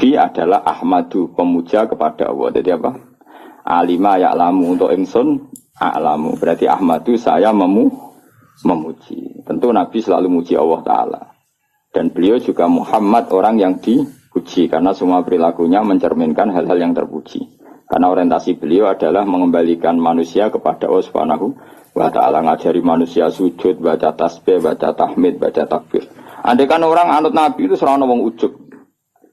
Nabi adalah Ahmadu, pemuja kepada Allah. Jadi apa? Alima ya'lamu, untuk ingsun a'lamu. Berarti Ahmadu, saya memuji. Tentu Nabi selalu muji Allah Ta'ala. Dan beliau juga Muhammad, orang yang dipuji. Karena semua perilakunya mencerminkan hal-hal yang terpuji. Karena orientasi beliau adalah mengembalikan manusia kepada Allah Subhanahu wa Ta'ala. Ngajari manusia sujud, baca tasbih, baca tahmid, baca takbir. Andai kan orang anut Nabi itu serana wong ujug.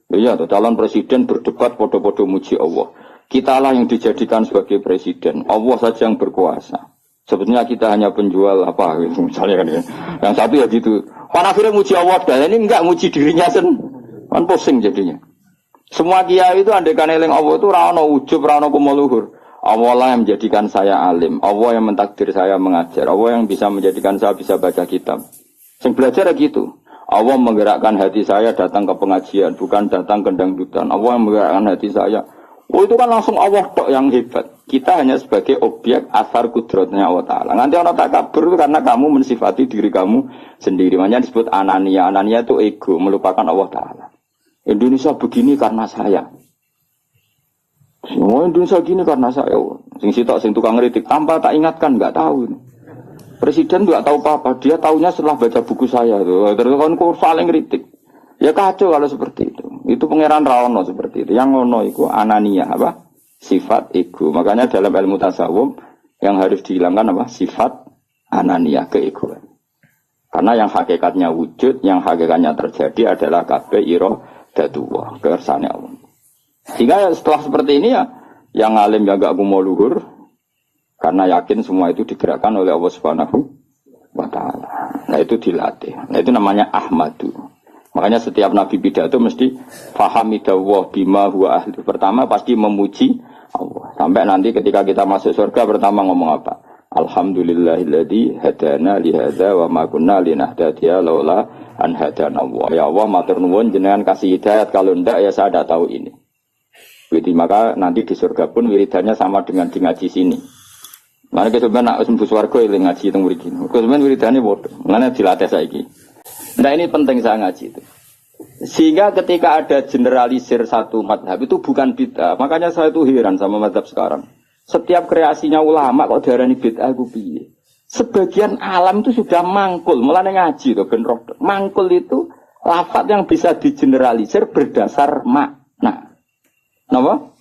Iya, calon presiden berdebat podo-podo muji Allah. Kitalah yang dijadikan sebagai presiden. Allah saja yang berkuasa. Sebetulnya kita hanya penjual apa, misalnya kan ya. Yang satu ya gitu. Akhirnya muji Allah, dan ini enggak muji dirinya kan pusing jadinya. Semua kiai itu andaikan eling Allah itu rano ujub, rano kumuluhur. Allah lah yang menjadikan saya alim. Allah yang mentakdir saya mengajar. Allah yang bisa menjadikan saya bisa baca kitab. Sing belajar gitu. Allah menggerakkan hati saya datang ke pengajian, bukan datang ke dangdutan. Allah yang menggerakkan hati saya. Oh itu kan langsung Allah tok yang hebat. Kita hanya sebagai objek asar kudratnya Allah Ta'ala. Nanti orang takabur itu karena kamu mensifati diri kamu sendiri. Makanya disebut anania. Anania itu ego, melupakan Allah Ta'ala. Indonesia begini karena saya. Semua Indonesia begini karena saya. Sing sitok, sing tukang ngeritik. Tanpa tak ingatkan, nggak tahu. Presiden nggak tahu apa-apa. Dia tahunya setelah baca buku saya. Terus kan kok saling ngeritik. Ya kacau kalau seperti itu. Itu pangeran Raono seperti itu. Yang ngono itu anania apa? Sifat ego. Makanya dalam ilmu tasawuf yang harus dihilangkan apa? Sifat anania, keegoan. Karena yang hakikatnya wujud, yang hakikatnya terjadi adalah kabeh iradatullah, kersane Allah. Sehingga setelah seperti ini ya, yang alim yang gak kumo luhur, karena yakin semua itu digerakkan oleh Allah Subhanahu wa Ta'ala. Nah itu dilatih. Nah itu namanya Ahmadu. Makanya setiap Nabi pidato mesti fahamidallah bima huwa ahli. Pertama pasti memuji Allah. Sampai nanti ketika kita masuk surga pertama ngomong apa? Alhamdulillahilladzi hadana li hadza wa ma kunna linahtadiya laula an hadana Allah. Ya Allah matur nuwun jenengan kasih hidayat, kalau ndak ya saya tidak tahu ini. Jadi maka nanti di surga pun wiridannya sama dengan di ngaji sini. Mana sebenarnya nak sembuh swarga eling ngaji teng mriki. Sebenarnya wiridannya bodoh. Mana dilatih saiki. Nah ini penting saya ngaji itu. Sehingga ketika ada generalisir satu madhab itu bukan bid'ah. Makanya saya itu heran sama madhab sekarang. Setiap kreasinya ulama kok diarani bid'ah ku piye. Sebagian alam itu sudah mangkul. Mulane ngaji to ben roh. Mangkul itu lafaz yang bisa digeneralisir berdasar makna. Napa?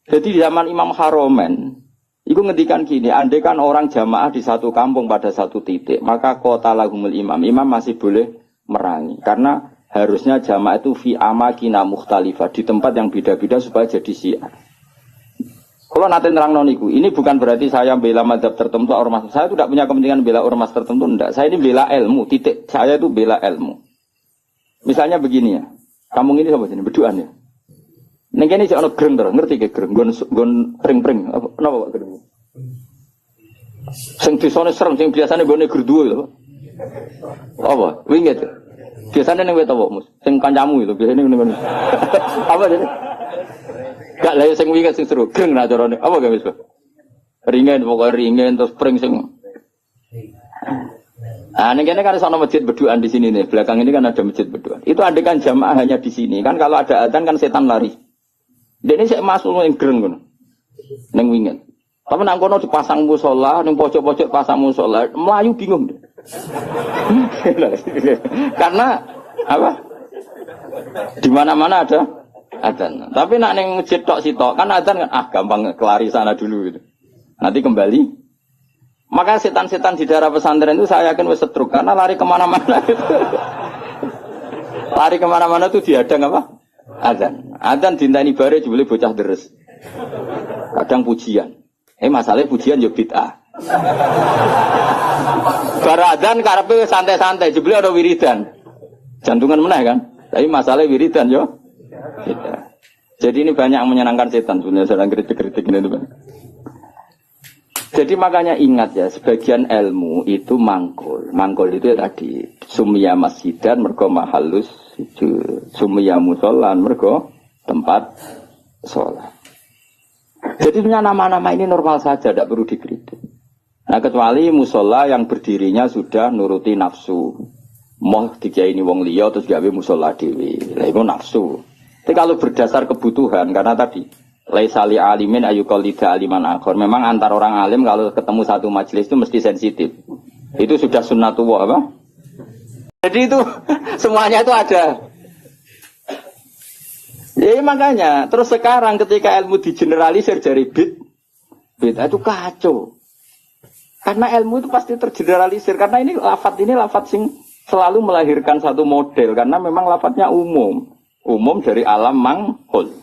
Jadi di zaman Imam Haromen itu ngendikan gini, andai kan orang jamaah di satu kampung pada satu titik, maka kota lahumul imam masih boleh merangi. Karena harusnya jamaah itu fi amakina mukhtalifah, di tempat yang beda-beda supaya jadi syiar. Kalau nanti nerang noniku, ini bukan berarti saya bela mazhab tertentu ormas. Saya tidak punya kepentingan bela ormas tertentu, enggak. Saya ini bela ilmu, titik. Saya itu bela ilmu. Misalnya begini ya, kampung ini sama sini, berduaan ya. Neng kene sik ana greng terus, ngerti ke greng, nggon pring-pring. Apa napa Pak greng? Sing disone serem, sing biasane gone gerduwe lho. Apa? Winget. Biasane ning wet apa, Mus? Sing kancamu itu biasane ngene. Apa jadi? Gak lha sing winget sing seru, greng ra carane. Apa ge wis, Pak? Ringen, pokoke ringen terus pring sing. Ah, neng kene kan ana masjid berduaan di sini nih. Belakang ini kan ada masjid berduaan. Itu adekan jamaah hanya di sini. Kan kalau ada adzan kan setan lari. Dene sik masuk ning greng ngono. Ning winget. Tapi nang kono dipasang musala, ning pojok-pojok pasang musala, melayu bingung. Karena apa? Di mana-mana ada adzan. Tapi nak ning masjid tok sitok kan adzan kan gampang kelari sana dulu gitu. Nanti kembali. Maka setan-setan di daerah pesantren itu saya yakin wis setruk karena lari kemana-mana itu. Lari kemana-mana itu dihadang apa? Adzan. Adzan dinteni bare jebule bocah deres. Kadang pujian. Masalahnya pujian yo bid'ah. Bar adzan karepe santai-santai jebule ada wiridan. Jantungan meneh kan. Tapi masalahnya wiridan yo bid'ah. Jadi ini banyak yang menyenangkan setan sebenarnya sedang kritik-kritik ini teman. Jadi makanya ingat ya, sebagian ilmu itu mangkul. Mangkul itu ya tadi sumya masjidan mergo mahallus sujud, sumya musolan mergo tempat sholat. Jadi nama-nama ini normal saja, tidak perlu dikritik. Nah kecuali musola yang berdirinya sudah nuruti nafsu. Moh dikiai ini wong liya terus gawe musola dewi. Lah itu nafsu. Tapi kalau berdasar kebutuhan, karena tadi laisali alimin ayuqallida aliman akhor. Memang antar orang alim kalau ketemu satu majelis itu mesti sensitif. Itu sudah sunnatullah apa? Jadi itu semuanya itu ada. Ya makanya, terus sekarang ketika ilmu digeneralisir dari bid'ah itu kacau. Karena ilmu itu pasti tergeneralisir. Karena ini lafadz sing selalu melahirkan satu model. Karena memang lafadznya umum. Umum dari alam manghul.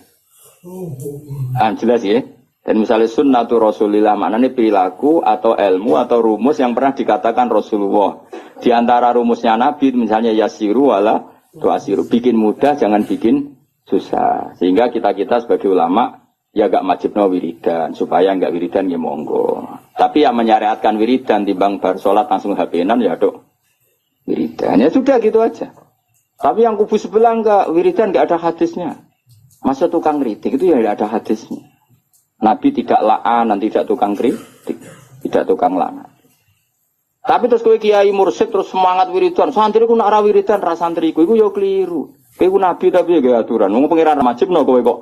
Jelas ya. Dan misalnya sunnatu Rasulillah, maknanya perilaku atau ilmu atau rumus yang pernah dikatakan Rasulullah. Di antara rumusnya Nabi, misalnya yasiru wala tuasiru. Bikin mudah, jangan bikin susah. Sehingga kita sebagai ulama ya gak wajibno wiridan, supaya gak wiridan ya monggo. Tapi yang menyariatkan wiridan timbang bar sholat langsung HP-nan ya dok wiridan. Ya sudah gitu aja. Tapi yang kubu sebelah enggak, wiridan gak ada hadisnya. Masa tukang kritik itu ya gak ada hadisnya. Nabi tidak la'an, tidak tukang kritik, tidak tukang la'an. Tapi terus kowe kiai mursyid terus semangat wiridan, santri ku nak ra wiridan ra santriku iku ya keliru. Kowe nabi tapi ya aturan. Wong pengiran wajibno kowe kok.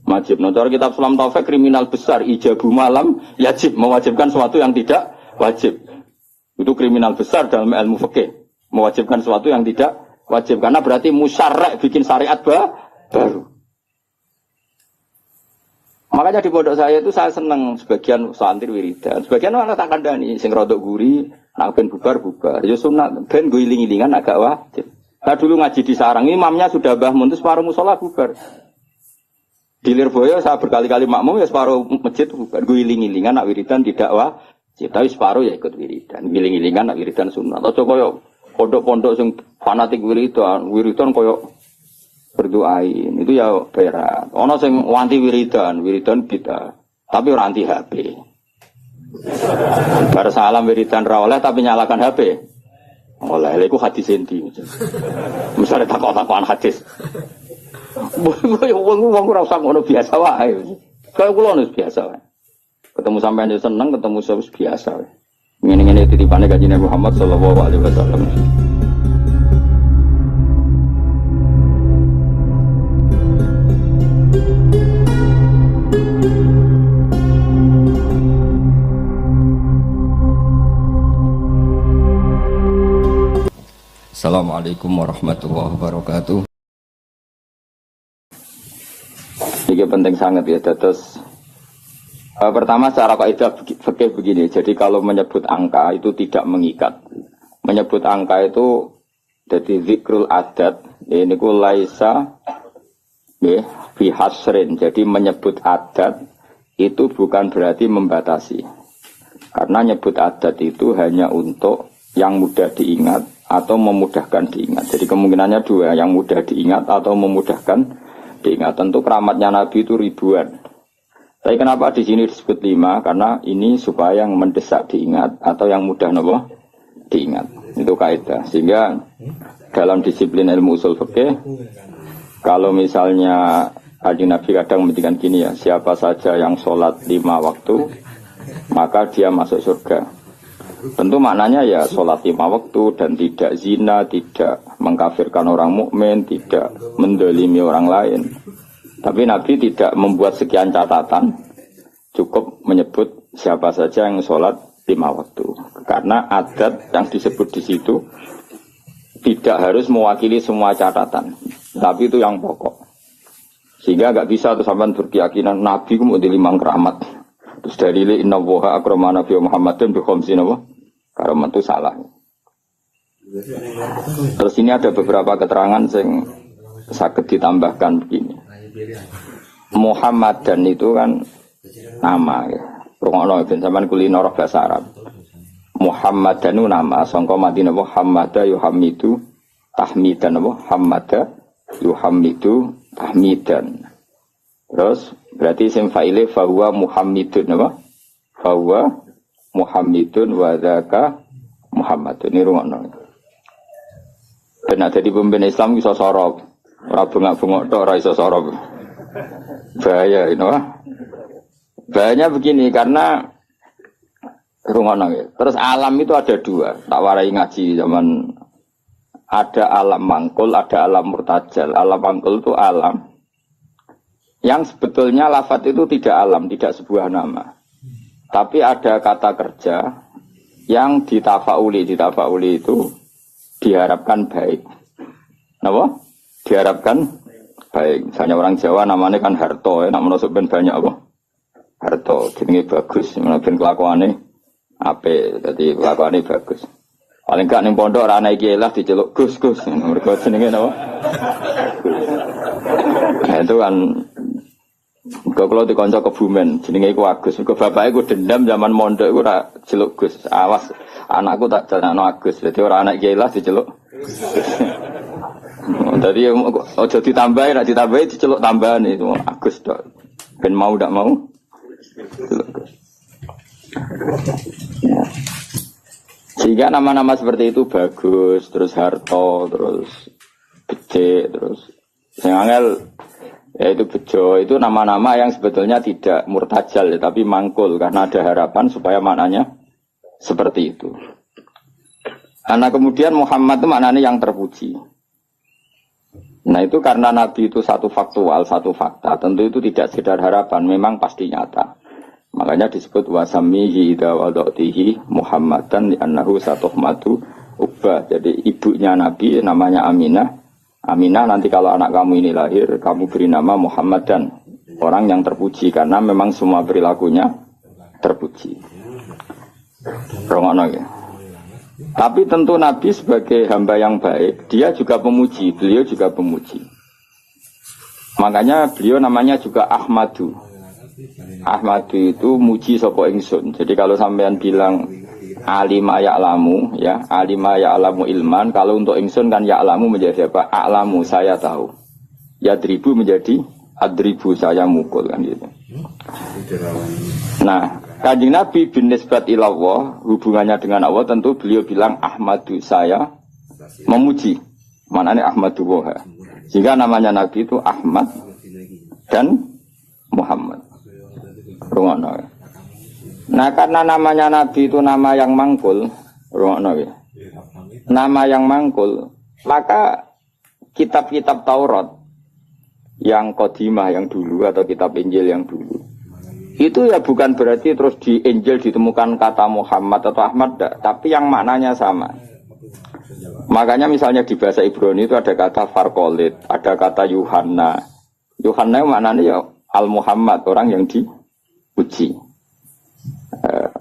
Wajibno. Cara kitab Sulam Taufik kriminal besar ijabu malam yajib mewajibkan sesuatu yang tidak wajib. Itu kriminal besar dalam ilmu fikih. Mewajibkan sesuatu yang tidak wajib karena berarti musyarrak bikin syariat baru. Makanya di pondok saya itu saya senang sebagian santri wiridan. Sebagian orang tak kandani sing rodok guri, nak ben bubar. Ya sunat ben go iling-ilingan agak wajib. Saya dulu ngaji di sarang, imamnya sudah Mbah Mun, separuh musola bubar. Di Lirboyo saya berkali-kali makmum, ya separuh masjid bubar. Gue iling-ilingan, nak wiridan tidak wajib, tapi separuh ya ikut wiridan. Iling-ilingan, nak wiridan sunnah. Atau koyok pondok-pondok yang fanatik wiridan koyok berdoain. Itu ya berat. Ono sing wanti wiridan beda. Tapi orang anti HP. Bar salam wiridan ra oleh tapi nyalakan HP. Oleh iku hadis enti. Misale takon-takonan hadis. Wong ora usah ngono biasa wae. Kaya kula nus biasa wae. Ketemu sampean yo seneng, ketemu wis biasa wae. Ngene-ngene titipane Kanjeng Muhammad sallallahu alaihi wasallam. Assalamualaikum warahmatullahi wabarakatuh. Ini penting sangat ya. Terus pertama secara kaidah fikih begini. Jadi kalau menyebut angka itu tidak mengikat. Menyebut angka itu jadi zikrul adat. Ini ku laisa fi hasrin. Jadi menyebut adat itu bukan berarti membatasi. Karena nyebut adat itu hanya untuk yang mudah diingat atau memudahkan diingat. Jadi kemungkinannya dua, yang mudah diingat atau memudahkan diingat. Tentu keramatnya Nabi itu ribuan. Tapi kenapa di sini disebut 5? Karena ini supaya yang mendesak diingat atau yang mudah diingat. Itu kaidah. Sehingga dalam disiplin ilmu usul fikih, kalau misalnya Kanjeng Nabi kadang menghentikan gini ya, siapa saja yang sholat 5 waktu, maka dia masuk surga. Tentu maknanya ya sholat 5 waktu dan tidak zina, tidak mengkafirkan orang mukmin, tidak mendolimi orang lain. Tapi Nabi tidak membuat sekian catatan, cukup menyebut siapa saja yang sholat 5 waktu. Karena adat yang disebut di situ tidak harus mewakili semua catatan, tapi itu yang pokok. Sehingga nggak bisa tuh sampai berkeyakinan Nabi itu mau di 5 keramat. Terus dari inna woha akramana fi Muhammadin bi khamsin apa? Karamat itu salah. Terus ini ada beberapa keterangan yang sakit ditambahkan begini. Muhammadan itu kan nama ya. Rungokno ben sampean kulino roh bahasa Arab. Muhammadan itu nama sangka Madinah Muhammada yuhamidu tahmidan apa? Hammada yuhamidu tahmidan. Terus berarti sim fa'ile fahuwa Muhammadun apa? Fahuwa Muhammadun wa dzaka Muhammadun. Ini rungokno. Ben ada di pemimpin Islam iso sorop. Ora bengak-bengok tok ora iso sorop. Bahaya ini wah. Bahayanya begini karena rungokno ya. Terus alam itu ada 2. Tak warai ngaji zaman ada alam mangkul, ada alam murtajal. Alam mangkul itu alam yang sebetulnya lafadz itu tidak alam, tidak sebuah nama. Tapi ada kata kerja yang ditafauli itu diharapkan baik. Kenapa? Diharapkan baik. Misalnya orang Jawa namanya kan harto, nak menusuk ben banyak apa? Harto, jenenge bagus, ben kelakuane apik, dadi kelakuane bagus. Paling gak ning pondok ora ana iki lah diceluk Gus. Mergo jenenge napa? Nah, itu kan kalau dikonco Kebumen, jenenge iku Agus. Mergo bapake ku dendam zaman mondok iku ora celuk Gus. Awas, anakku tak jenengno Agus. Dadi ora anak iki lah diceluk. Dadi aja ditambahi, nek ditambahi diceluk tambahan itu Agus tok. Ben mau ndak mau. Celuk Gus. Ya. Sehingga nama-nama seperti itu bagus, terus harto, terus becik, terus sing angel yaitu bejo, itu nama-nama yang sebetulnya tidak murtajal ya, tapi mangkul karena ada harapan supaya maknanya seperti itu. Karena kemudian Muhammad itu maknanya yang terpuji. Nah itu karena Nabi itu satu faktual, satu fakta, tentu itu tidak sekedar harapan, memang pasti nyata. Makanya disebut wasamihi idza wadatihi Muhammadan li'annahu satuhmatu ubah. Jadi ibunya Nabi namanya Aminah. Aminah nanti kalau anak kamu ini lahir, kamu beri nama Muhammadan, orang yang terpuji karena memang semua perilakunya terpuji. Rongono ya. Tapi tentu Nabi sebagai hamba yang baik, dia juga pemuji, beliau juga pemuji. Makanya beliau namanya juga Ahmadu. Ahmadu itu muji sapa ingsun. Jadi kalau sampean bilang alima ya'lamu ya, alima ya'lamu ilman, kalau untuk ingsun kan ya'lamu menjadi apa? A'lamu, saya tahu. Yadribu menjadi adribu, saya mukul kan gitu. Nah, Kanjeng Nabi bin nisbat ilallah, hubungannya dengan Allah tentu beliau bilang Ahmadu, saya memuji. Maknanya Ahmadu Woha. Sehingga namanya Nabi itu Ahmad dan Muhammad. Rungokno. Nah karena namanya Nabi itu nama yang mangkul, rungokno ya. Nama yang mangkul, maka kitab-kitab Taurat yang qadimah yang dulu atau kitab Injil yang dulu itu ya bukan berarti terus di Injil ditemukan kata Muhammad atau Ahmad, tapi yang maknanya sama. Makanya misalnya di bahasa Ibrani itu ada kata Farkolit, ada kata Yuhanna. Yuhanna maknanya ya Al-Muhammad, orang yang dipuji.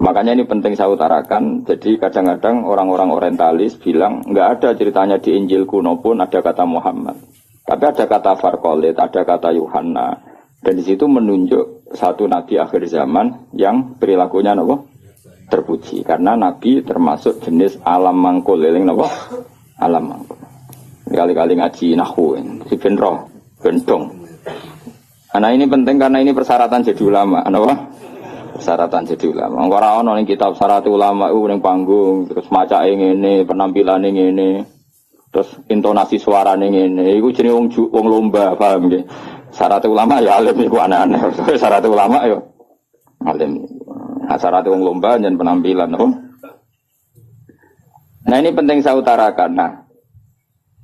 Makanya ini penting saya utarakan. Jadi kadang-kadang orang-orang orientalis bilang nggak ada ceritanya di Injil kuno pun ada kata Muhammad. Tapi ada kata Farkolit, ada kata Yuhanna. Dan di situ menunjuk satu nabi akhir zaman yang perilakunya apa? Terpuji. Karena nabi termasuk jenis alam mangkul, eling apa? Alam mangkul. Kali-kali ngaji nahwu, si benro, bendong. Nah ini penting karena ini persyaratan jadi ulama, apa? Persyaratan jadi ulama. Ora ono ning kitab syarat ulama iku ning panggung, terus macake ngene, penampilane ngene. Terus intonasi suarane ngene. Iku jenenge wong lomba, paham nggih? Syarat ulama ya alim iku aneh-aneh. Syarat ulama ya alim. Nah, syarat wong lomba jan penampilan, apa? Nah ini penting saya utarakan. Nah,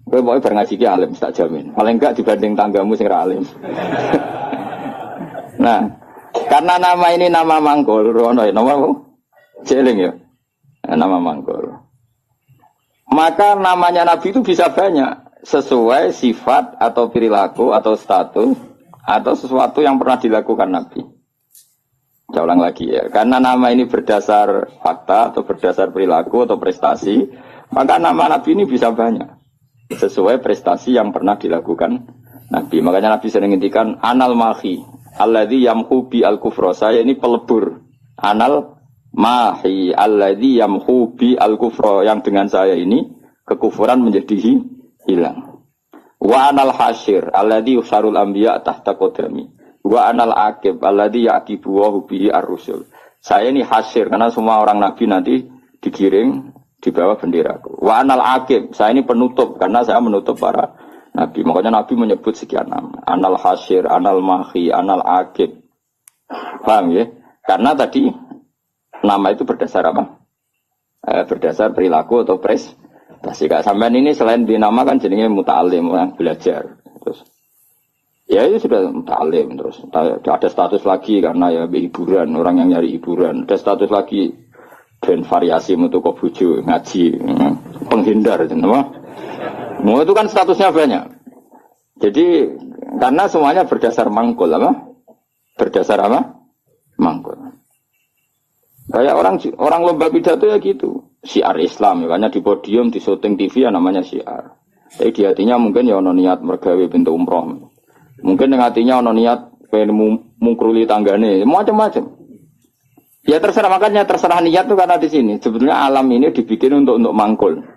kowe pokoke bar ngaji ki alim tak jamin. Paling enggak dibanding tanggamu sing ra alim. Nah, karena nama ini nama mangkul, rono ya, nama apa? Jeling ya, nama mangkul. Maka namanya Nabi itu bisa banyak sesuai sifat atau perilaku atau status atau sesuatu yang pernah dilakukan Nabi. Saya ulang lagi ya, karena nama ini berdasar fakta atau berdasar perilaku atau prestasi, maka nama Nabi ini bisa banyak sesuai prestasi yang pernah dilakukan Nabi. Makanya Nabi sering ngintikan anal mahi alladzi yamhu bi al-kufra. Saya ini pelebur. Anal mahi alladzi yamhu bi al-kufra, yang dengan saya ini kekufuran menjadi hilang. Wa anal hasyir alladzi yusarul anbiya tahta qadami. Wa anal aqib alladzi yaqibu wa bihi ar-rusul. Saya ini hasyir karena semua orang nabi nanti digiring di bawah benderaku. Wa anal aqib, saya ini penutup karena saya menutup para nabi. Makanya Nabi menyebut sekian nama. Anal hasyir, anal mahi, anal aqib. Paham ya? Karena tadi nama itu berdasar apa? Berdasar perilaku atau Pasti kak sampean ini selain dinama kan jenenge muta'alim, orang belajar. Terus ya itu sudah muta'alim terus. Ada status lagi karena ya hiburan, orang yang nyari hiburan. Ada status lagi dan variasi untuk bojo ngaji, penghindar semua. Mau itu kan statusnya banyak. Jadi karena semuanya berdasar mangkul apa? Berdasar apa? Mangkul. Kayak orang lomba pidato ya gitu. Syiar Islam, makanya di podium, di syuting TV ya namanya syiar. Tapi di hatinya mungkin ya ono niat mergawe pintu umroh. Mungkin di hatinya ono niat pengen mungkruli tanggane, macam-macam. Ya terserah, makanya terserah niat tuh karena di sini. Sebetulnya alam ini dibikin untuk mangkul.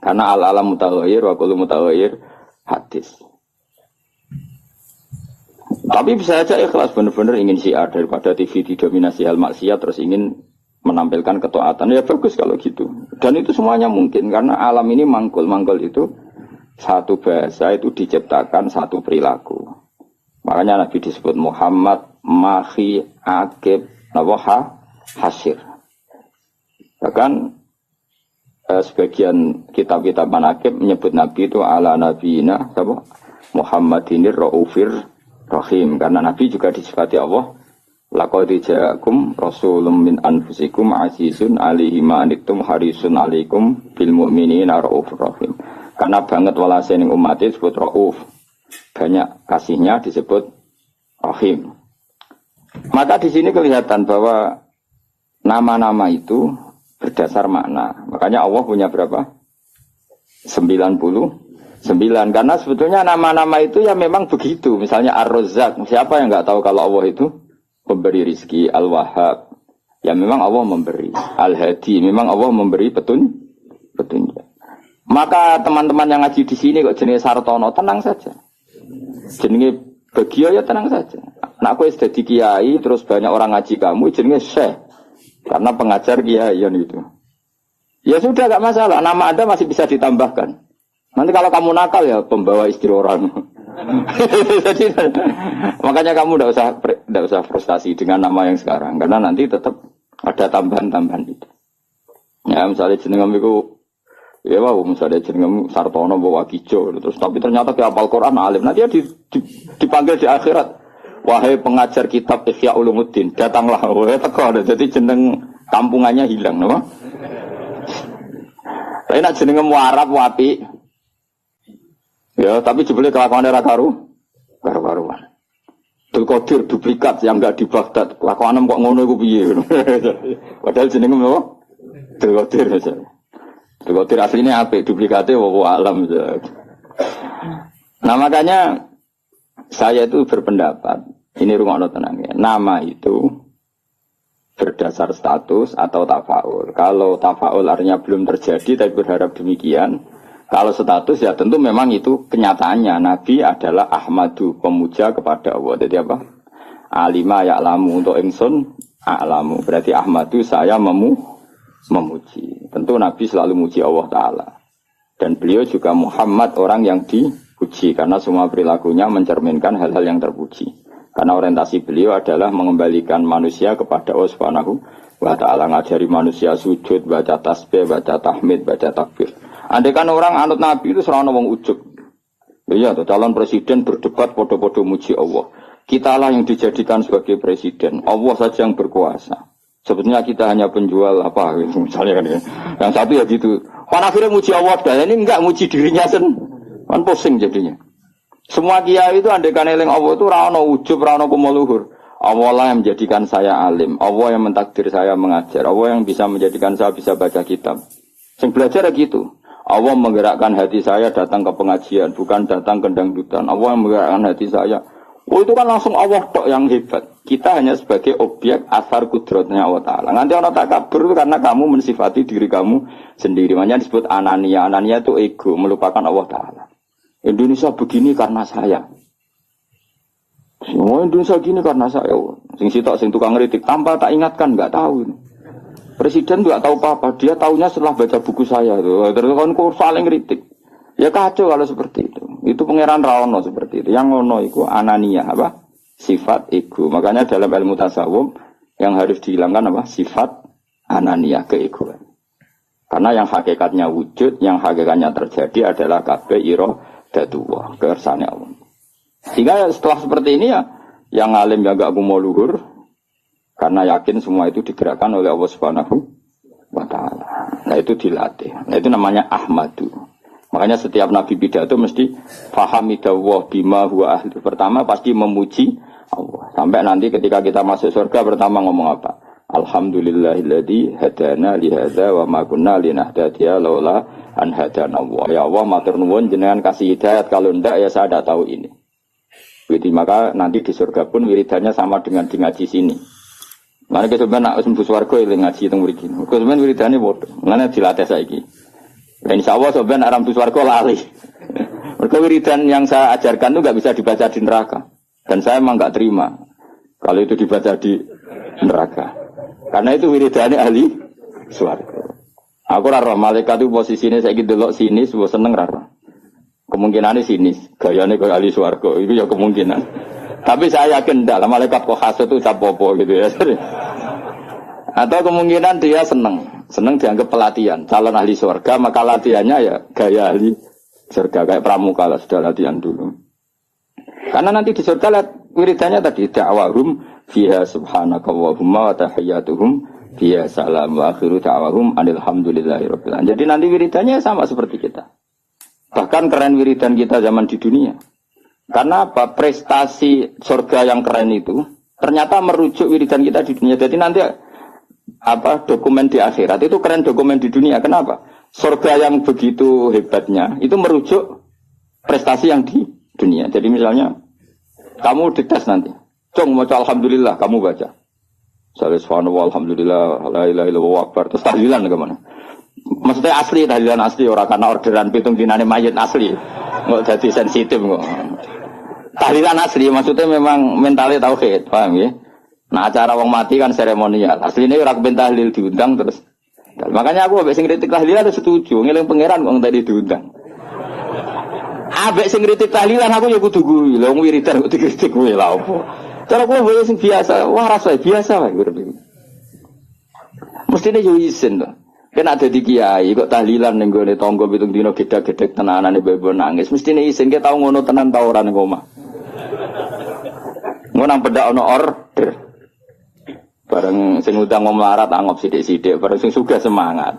Karena al-alam mutaghayyir wa kullu mutaghayyir hadis. Tapi bisa saja ikhlas benar-benar ingin syiar daripada TV didominasi hal maksiat terus ingin menampilkan ketaatan. Ya bagus kalau gitu. Dan itu semuanya mungkin karena alam ini mangkul. Mangkul itu satu bahasa itu diciptakan satu perilaku. Makanya Nabi disebut Muhammad, Mahi, Akib, Nawaha, Hasir. Bahkan sebagian kitab-kitab manakib menyebut Nabi itu ala nabiyina Muhammadinir Raufir Rahim. Karena Nabi juga disifati Allah laqad ja'akum rasulun min anfusikum azizun 'alaihi ma anittum harisun 'alaikum bil mu'minina raufur rahim. Karena banget walase ning umat disebut rauf. Banyak kasihnya disebut rahim. Maka di sini kelihatan bahwa nama-nama itu berdasar makna. Makanya Allah punya berapa? 99. Karena sebetulnya nama-nama itu ya memang begitu. Misalnya Ar-Razzaq. Siapa yang enggak tahu kalau Allah itu pemberi rizki, Al-Wahhab. Ya memang Allah memberi. Al-Hadi, memang Allah memberi petunjuk. Maka teman-teman yang ngaji di sini kok jenenge Sartono, tenang saja. Jenenge Bagio ya tenang saja. Nak kowe sudah di kiai terus banyak orang ngaji kamu jenenge Syekh. Karena pengajar kiai itu. Ya sudah gak masalah, nama Anda masih bisa ditambahkan. Nanti kalau kamu nakal ya pembawa istri orang. Jadi, makanya kamu tidak usah frustasi dengan nama yang sekarang, karena nanti tetap ada tambahan-tambahan itu. Ya misalnya jenengam itu, ya wow, misalnya jenengam Sartono bawa Kijo, terus tapi ternyata dia hafal Quran alim, nanti dia dipanggil di akhirat, wahai pengajar kitab Ihya Ulumuddin, datanglah, wahai teko, jadi jeneng kampungannya hilang, no? Tapi nak jenengam Arab wapi, ya tapi jebule kelakuan era karuan. Abdul Qadir duplikat yang enggak di Baghdad. Kelakuan kok ngono iku piye. Padahal jenenge apa? Abdul Qadir aja. Abdul Qadir aslinya apik, duplikate wa alam. Nah makanya saya itu berpendapat, ini rungokno tenang ya. Nama itu berdasar status atau tafaul. Kalau tafaul artinya belum terjadi tapi berharap demikian. Kalau status ya tentu memang itu kenyataannya. Nabi adalah Ahmadu, pemuja kepada Allah. Jadi apa? Alima ya'lamu untuk ingsun a'lamu. Berarti Ahmadu saya memuji. Tentu Nabi selalu muji Allah Ta'ala. Dan beliau juga Muhammad orang yang dipuji. Karena semua perilakunya mencerminkan hal-hal yang terpuji. Karena orientasi beliau adalah mengembalikan manusia kepada Allah Subhanahu wa Ta'ala. Ngajari manusia sujud, baca tasbih, baca tahmid, baca takbir. Andai kan orang anut Nabi itu serana wong ujug. Iya, calon presiden berdebat podo-podo muji Allah. Kitalah yang dijadikan sebagai presiden. Allah saja yang berkuasa. Sebetulnya kita hanya penjual apa misalnya kan ya. Yang satu ya gitu. Pan akhirnya muji Allah dah. Ini enggak muji dirinya kan pusing jadinya. Semua kiai itu andai kan eling Allah itu ra ono ujug, ra ono kumuluhur. Allah lah yang menjadikan saya alim. Allah yang mentakdir saya mengajar. Allah yang bisa menjadikan saya bisa baca kitab. Sing belajar ya gitu. Allah menggerakkan hati saya datang ke pengajian, bukan datang ke dangdutan. Allah yang menggerakkan hati saya. Oh itu kan langsung Allah tok yang hebat. Kita hanya sebagai objek asar kudratnya Allah Ta'ala. Nanti orang takabur itu karena kamu mensifati diri kamu sendiri. Makanya disebut anania. Anania itu ego, melupakan Allah Ta'ala. Indonesia begini karena saya. Semua Indonesia begini karena saya. Sing sitok, sing tukang ngeritik. Tanpa tak ingatkan, nggak tahu. Presiden juga tahu apa-apa, dia tahunya setelah baca buku saya tuh. Terus kan saling kritik. Ya kacau kalau seperti itu. Itu pangeran Raono seperti itu. Yang ngono itu anania apa? Sifat ego. Makanya dalam ilmu tasawuf yang harus dihilangkan apa? Sifat anania, keegoan. Karena yang hakikatnya wujud, yang hakikatnya terjadi adalah kabeh iradatullah, kersane Allah. Sehingga setelah seperti ini ya, yang alim ya gak mau luhur, karena yakin semua itu digerakkan oleh Allah Subhanahu wa Ta'ala. Nah itu dilatih. Nah itu namanya ahmadu. Makanya setiap nabi pidato mesti fahamidallah bima huwa ahli. Pertama pasti memuji Allah. Sampai nanti ketika kita masuk surga pertama ngomong apa? Alhamdulillahilladzi hadana li hadza wa ma kunna linahtadiya laula an hadana Allah. Ya Allah matur nuwun jenengan kasih hidayat, kalau ndak ya saya tidak tahu ini. Jadi maka nanti di surga pun wiridannya sama dengan di ngaji sini. Mana kita sebenarnya nak sembuh swarga yang ngaji teng mriki. Kok sebenarnya wiridannya bodoh. Mana dilatih saiki. Dan insyaallah sebenarnya aram sembuh swarga lali. Mereka wiridan yang saya ajarkan itu enggak bisa dibaca di neraka. Dan saya memang enggak terima kalau itu dibaca di neraka. Karena itu wiridannya ahli swarga. Aku ora roh malaikat itu posisine saiki delok sini sebuah seneng ra. Kemungkinannya sinis, gayanya kayak ahli swarga, itu ya kemungkinan. Tapi saya yakin enggak, malaikat kok khas itu capopo gitu ya. Atau kemungkinan dia seneng dianggap pelatihan, calon ahli swarga, maka latihannya ya gaya ahli surga, kayak pramuka lah, sudah latihan dulu. Karena nanti di surga lihat wiridannya tadi, da'wahum fiha subhanakallahumma wa tahiyyatuhum fiha salam wa akhiru da'wahum alhamdulillahirabbil alamin. Jadi nanti wiridannya sama seperti kita. Bahkan keren wiridan kita zaman di dunia. Karena apa? Prestasi surga yang keren itu ternyata merujuk wiridan kita di dunia. Jadi nanti apa dokumen di akhirat itu keren dokumen di dunia. Kenapa? Surga yang begitu hebatnya itu merujuk prestasi yang di dunia. Jadi misalnya kamu dites nanti, Cung mau alhamdulillah kamu baca. Subhanallah alhamdulillah la ilaha illallah akbar. Terus tahlilan kemana? Maksudnya asli tahlilan asli orang karena orderan pitung dinane mayit asli. Nggak jadi sensitif kok. Tahlilan asli maksudnya memang mentalnya tauhid, paham ya? Nah acara wong mati kan seremonial. Aslinya orang ben tahlil diundang terus. Makanya aku ambek sing kritik tahlilan setuju, ngeling pangeran wong tadi diundang. Ambek sing kritik tahlilan aku ya kudu kuwi, lha wong wiridan kok dikritik kuwi lha opo. Cara kuwi wae sing biasa, waras wae biasa wae urip. Mestine yo isin to. Kena ada di kiai kok tahlilan ning gone tangga pitung dina gedhe-gedhe tenanane bebo nangis. Mestine isin ke tau ngono tenan ta ora ning omah. Ngono nang pedak ana order. Bareng sing utang wong melarat anggap sithik-sithik, bareng sing sugih semangat.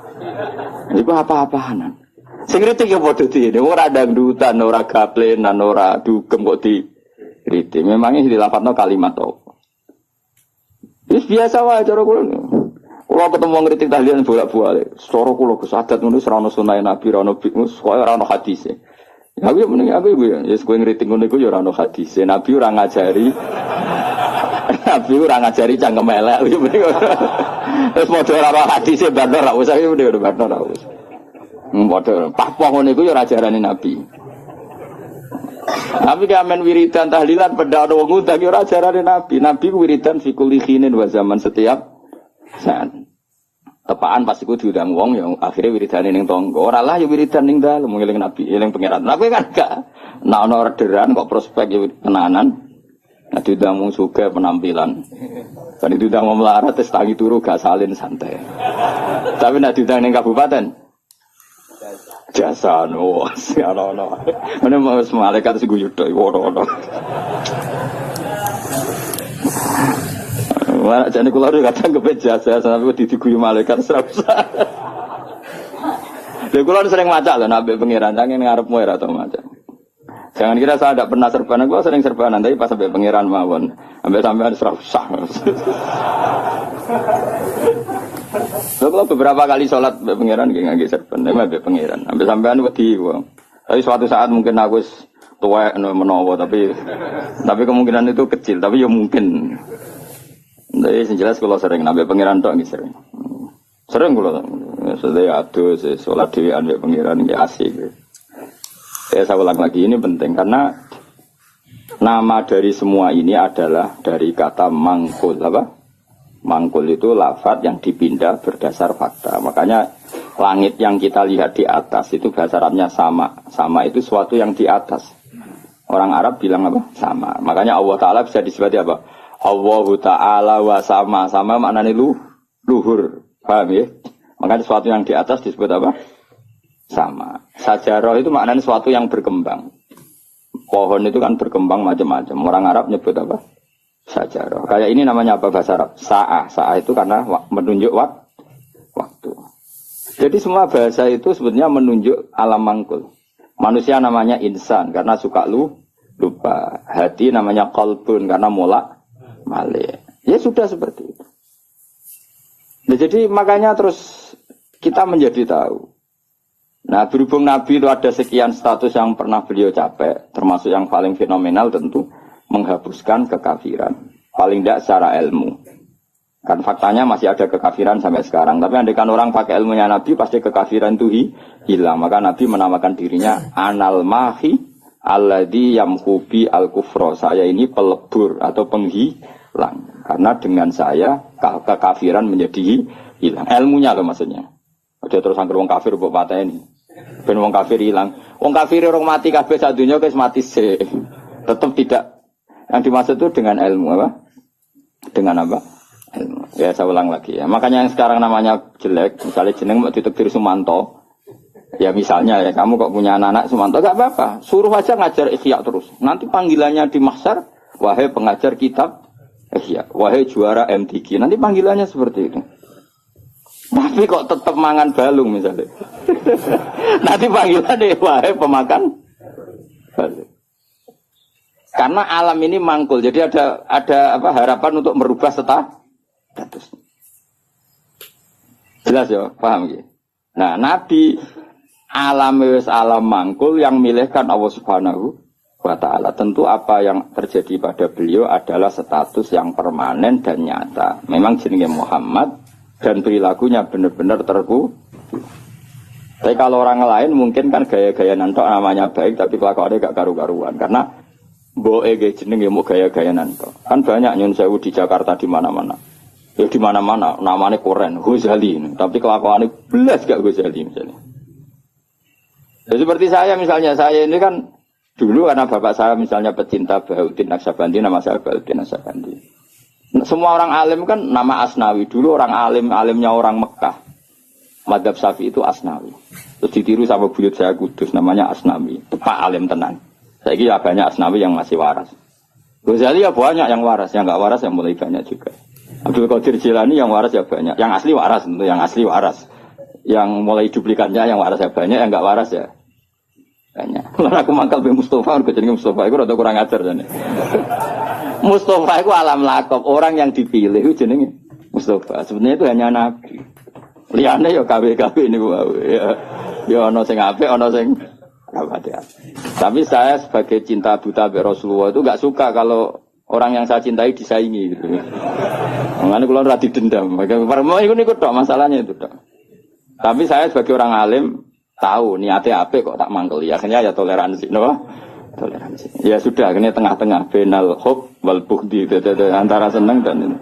Iku apa-apaanan. Sing kritik ya padha dene, ora dangdutan, ora gaplenan, ora dugem kok di kritik. Memangnya dilapatno kalimat to. Wis biasa wae cara kula. Kula ketemu ngritik tahlilan bolak-balik. Cara kula kesadat ngono ora ono sunah Nabi, ora ono bimus, ora ono hadise. Ya aku mending aku ya wis kowe ngritik ngono iku ya ora ono hadise. Nabi ora ngajari. Nabi ora ngajari cangkem elek. Wis padha ora ono hadise bandar ra usah iki udah bandar ra usah. Padha pah ngono iku ya ora ajarane Nabi. Tapi kamen wiridan tahlilan pada ana wong ngundang ya ora ajarane Nabi. Nabi wiridan fi kulli khinin wa zaman setiap saat. Tepaan pas iku diundang wong ya akhirnya wiridane ning tangga. Ora lah ya wiridan ning dalem ngeling Nabi, eling pangeran. Tapi kan gak nek ana orderan kok prospek ya tenanan. Nah diundang wong sugih penampilan. Kan diundang wong melarat tes tangi turu gak salin santai. Tapi nek diundang ning kabupaten jasa no, ono. Mana mau malaikat sing guyu tok ono. Wah, jane kula ora kadang kepet jasa sampe diguyu malaikat serasa. Lha kula sering maca lho nabi pangeran nang ngarepmu ora tau maca. Jangan kira saya tidak pernah serbanan, gua sering serbanan tapi pas sampai pangeran mawon, sampai serasa. Kalau beberapa kali sholat pangeran nggih serban, mbek pangeran. Sampean wedi kok. Tapi suatu saat mungkin aku tuwek menawa tapi kemungkinan itu kecil, tapi ya mungkin. Tapi sing jelas kalau sering nambah pangeran tok nggih sering. Sering kula. Sedaya adus sholat dhewean mbek pangeran nggih asik. Saya ulang lagi ini penting karena nama dari semua ini adalah dari kata mangkul apa? Mangkul itu lafaz yang dipindah berdasar fakta. Makanya langit yang kita lihat di atas itu bahasa Arabnya sama. Sama itu suatu yang di atas. Orang Arab bilang apa? Sama. Makanya Allah Ta'ala bisa disebut apa? Allahu Ta'ala wa sama. Sama maknanya luhur. Paham ya? Makanya sesuatu yang di atas disebut apa? Sama. Sajarah itu maknanya sesuatu yang berkembang. Pohon itu kan berkembang macam-macam. Orang Arab nyebut apa? Sajarah. Kayak ini namanya apa bahasa Arab? Sa'ah. Sa'ah itu karena menunjuk waktu. Jadi semua bahasa itu sebetulnya menunjuk alam mangkul. Manusia namanya insan karena suka lupa. Hati namanya qalbun karena malik. Ya sudah seperti itu. Nah, jadi makanya terus kita menjadi tahu. Nah, berhubung Nabi itu ada sekian status yang pernah beliau capai, termasuk yang paling fenomenal tentu menghapuskan kekafiran. Paling tidak secara ilmu. Kan faktanya masih ada kekafiran sampai sekarang. Tapi andaikan orang pakai ilmunya Nabi, pasti kekafiran itu hilang. Maka Nabi menamakan dirinya Anal Mahi Alladhi Yamhubi Al-Kufro. Saya ini pelebur atau penghilang. Karena dengan saya kekafiran menjadi hilang. Ilmunya loh maksudnya. Ada terus angker wong kafir buat patah ini. Ben wong kafir hilang. Wong kafir orang mati kabeh sadunya wis mati sih. Tetap tidak. Yang dimaksud itu dengan ilmu apa? Dengan apa? Ilmu. Ya saya ulang lagi ya. Makanya yang sekarang namanya jelek, misalnya jeneng mau ditekdir Sumanto. Ya misalnya ya kamu kok punya anak Sumanto gak apa-apa. Suruh aja ngajar Ihya terus. Nanti panggilannya di mahsyar, wahai pengajar kitab Ihya, wahai juara MTQ. Nanti panggilannya seperti itu. Tapi kok tetap mangan balung misalnya. Nanti panggilannya wahai pemakan balung. Karena alam ini mangkul, jadi ada apa harapan untuk merubah status. Jelas ya, paham ya? Nah, Nabi alam mangkul yang milihkan Allah Subhanahu wa Ta'ala. Tentu apa yang terjadi pada beliau adalah status yang permanen dan nyata. Memang jenenge Muhammad dan perilakunya benar-benar terku. Tapi kalau orang lain mungkin kan gaya-gaya nantok namanya baik tapi kelakuannya gak karu-karuan. Karena boe ge jenenge mau gaya-gaya nantok. Kan banyak nyun sewu di Jakarta di mana-mana. Ya di mana-mana namanya Koren, Ghazali. Tapi kelakuannya belas gak Ghazali misalnya. Ya, seperti saya misalnya, saya ini kan dulu karena bapak saya misalnya pecinta Bahuddin Naksabandi, nama saya Bahuddin Naksabandi. Semua orang alim kan nama Asnawi. Dulu orang alimnya orang Mekah. Madzhab Syafi'i itu Asnawi. Terus ditiru sama buyut saya Kudus namanya Asnawi. Tepak alim tenan. Saya kira banyak Asnawi yang masih waras. Ghazali ya banyak yang waras, yang enggak waras yang mulai banyak juga. Abdul Qadir Jilani yang waras ya banyak. Yang asli waras tentu, yang asli waras. Yang mulai duplikannya yang waras ya banyak, yang enggak waras ya banyak. Lalu aku mangkal be Mustafa, aku jenenge Mustafa itu rada kurang ajar jane. Mustafa itu alam lakob, orang yang dipilih itu jenenge Mustafa. Sebenarnya itu hanya nabi. Liyane ya KW-KW niku ya. Ya ana sing apik, ana sing apa dia. Tapi saya sebagai cinta buta be Rasulullah itu enggak suka kalau orang yang saya cintai disaingi gitu. Mengenai kalau rati dendam, ikut tok masalahnya itu tok. Tapi saya sebagai orang alim tahu niatnya apa kok tak mangkel. Ya akhirnya ya toleransi, no? Toleransi. Ya sudah, akhirnya tengah-tengah benal hub wal bughdi antara senang dan ini.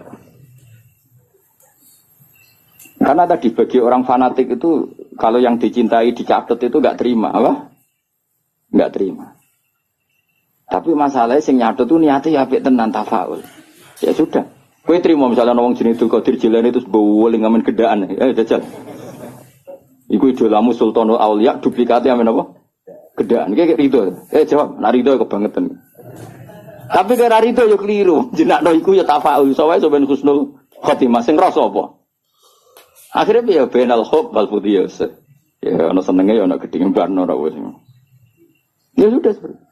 Karena tadi bagi orang fanatik itu kalau yang dicintai dicatat itu enggak terima, apa? Enggak terima. Tapi masalahnya sing nyatut itu niatnya ya apik tenan tafaul. Ya sudah. Kowe trimo misalnya wong jenenge Abdul Qadir Jilani terus bowling ngamen gedaan. Jajal. Iku idolamu Sultanul Auliya duplikatnya amen apa? Gedaan. Kayak rido. Jawab, nak rido kebangetan. Tapi kira rido yo keliru. Jenakno iku ya tafaul. Soale sampeyan husnul khotimah sing rasa apa? Akhirnya piye benal hub wal fudiyas. Ya ana senenge ya ana gedhinge barno ora wis. Ya sudah seperti.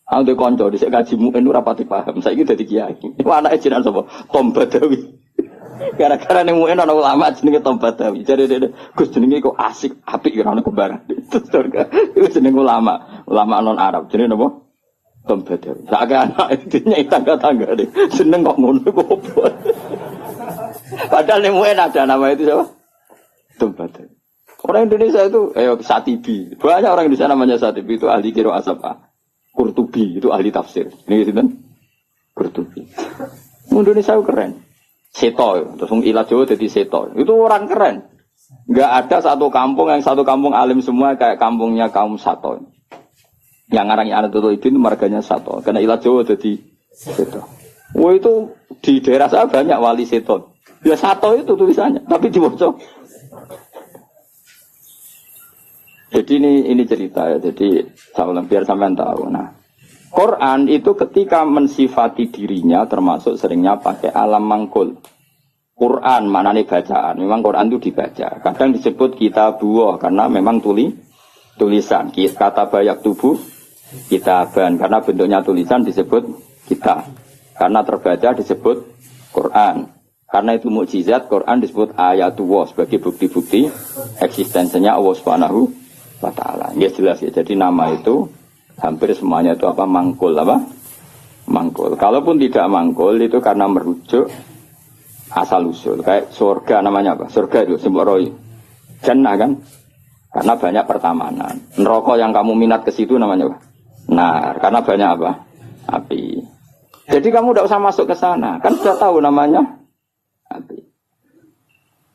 Aku de kanca dhisik kaji muen ora pati paham. Saiki dadi kiai. Iku anake jenengan sapa? Tom Badawi. Gara-gara ning muen ana ulama jenenge Tom Badawi. Jare Gus jenenge kok asik, apik ora ono kembaran. Iku jenenge ulama non Arab. Jenenge napa? Tom Badawi. Sak anak intinya tangga-tangga deh. Seneng kok ngono kok opo. Padahal ning muen ada nama itu siapa? Tom Badawi. Orang Indonesia itu Satibi. Banyak orang Indonesia namanya Satibi itu ahli qiraah apa? Qurtubi itu ahli tafsir. Ini gitu kan? Qurtubi. Indonesia itu keren. Seto, terus ilah Jawa jadi seto. Itu orang keren. Enggak ada satu kampung alim semua kayak kampungnya kaum Sato. Yang ngarangnya anak itu marganya Sato. Karena ilah Jawa jadi seto. Wah itu di daerah saya banyak wali seto. Ya Sato itu tulisannya, tapi dibaca Jadi ini cerita ya. Jadi biar sampean tahu. Nah, Quran itu ketika mensifati dirinya termasuk seringnya pakai alam mangkul. Quran maknanya bacaan. Memang Quran itu dibaca. Kadang disebut kitabuh karena memang tulisan. Kata bayak tubuh kitaban karena bentuknya tulisan disebut kita. Karena terbaca disebut Quran. Karena itu mukjizat, Quran disebut ayatullah sebagai bukti-bukti eksistensinya Allah Subhanahu wa taala. Ya jelas ya. Jadi nama itu hampir semuanya itu apa? Mangkul apa? Mangkul. Kalaupun tidak mangkul itu karena merujuk asal usul. Kayak surga namanya apa? Surga itu sebut roy. Jannah kan? Karena banyak pertamanan. Neraka yang kamu minat ke situ namanya apa? Nah, karena banyak apa? Api. Jadi kamu tidak usah masuk ke sana. Kan sudah tahu namanya api.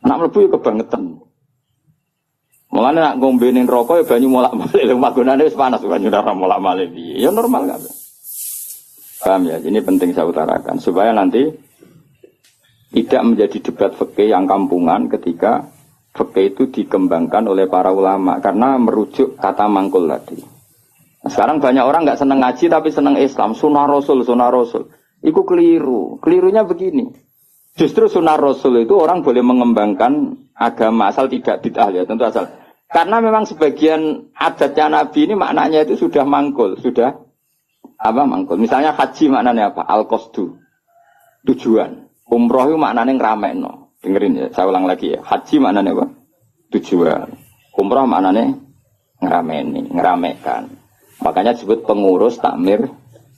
Nak mlebu ya kebangetan. Mulane nak ngombenin rokok ya banyu molak-malik. Lha magunane wis panas banyu ora molak-malik piye. Ya normal kan. Paham ya? Ini penting saya utarakan supaya nanti tidak menjadi debat fikih yang kampungan ketika fikih itu dikembangkan oleh para ulama karena merujuk kata mangkul tadi. Nah, sekarang banyak orang nggak senang ngaji tapi senang Islam, sunnah Rasul. Itu keliru. Kelirunya begini. Justru sunnah Rasul itu orang boleh mengembangkan agama asal tidak bid'ah ya, tentu asal. Karena memang sebagian adatnya Nabi ini maknanya itu sudah mangkul, sudah apa mangkul. Misalnya haji maknanya apa? Al-qasdu, tujuan. Umroh itu maknanya ngramekno. Dengerin ya, saya ulang lagi ya. Haji maknanya apa? Tujuan. Umroh maknanya ngeramekan. Makanya disebut pengurus takmir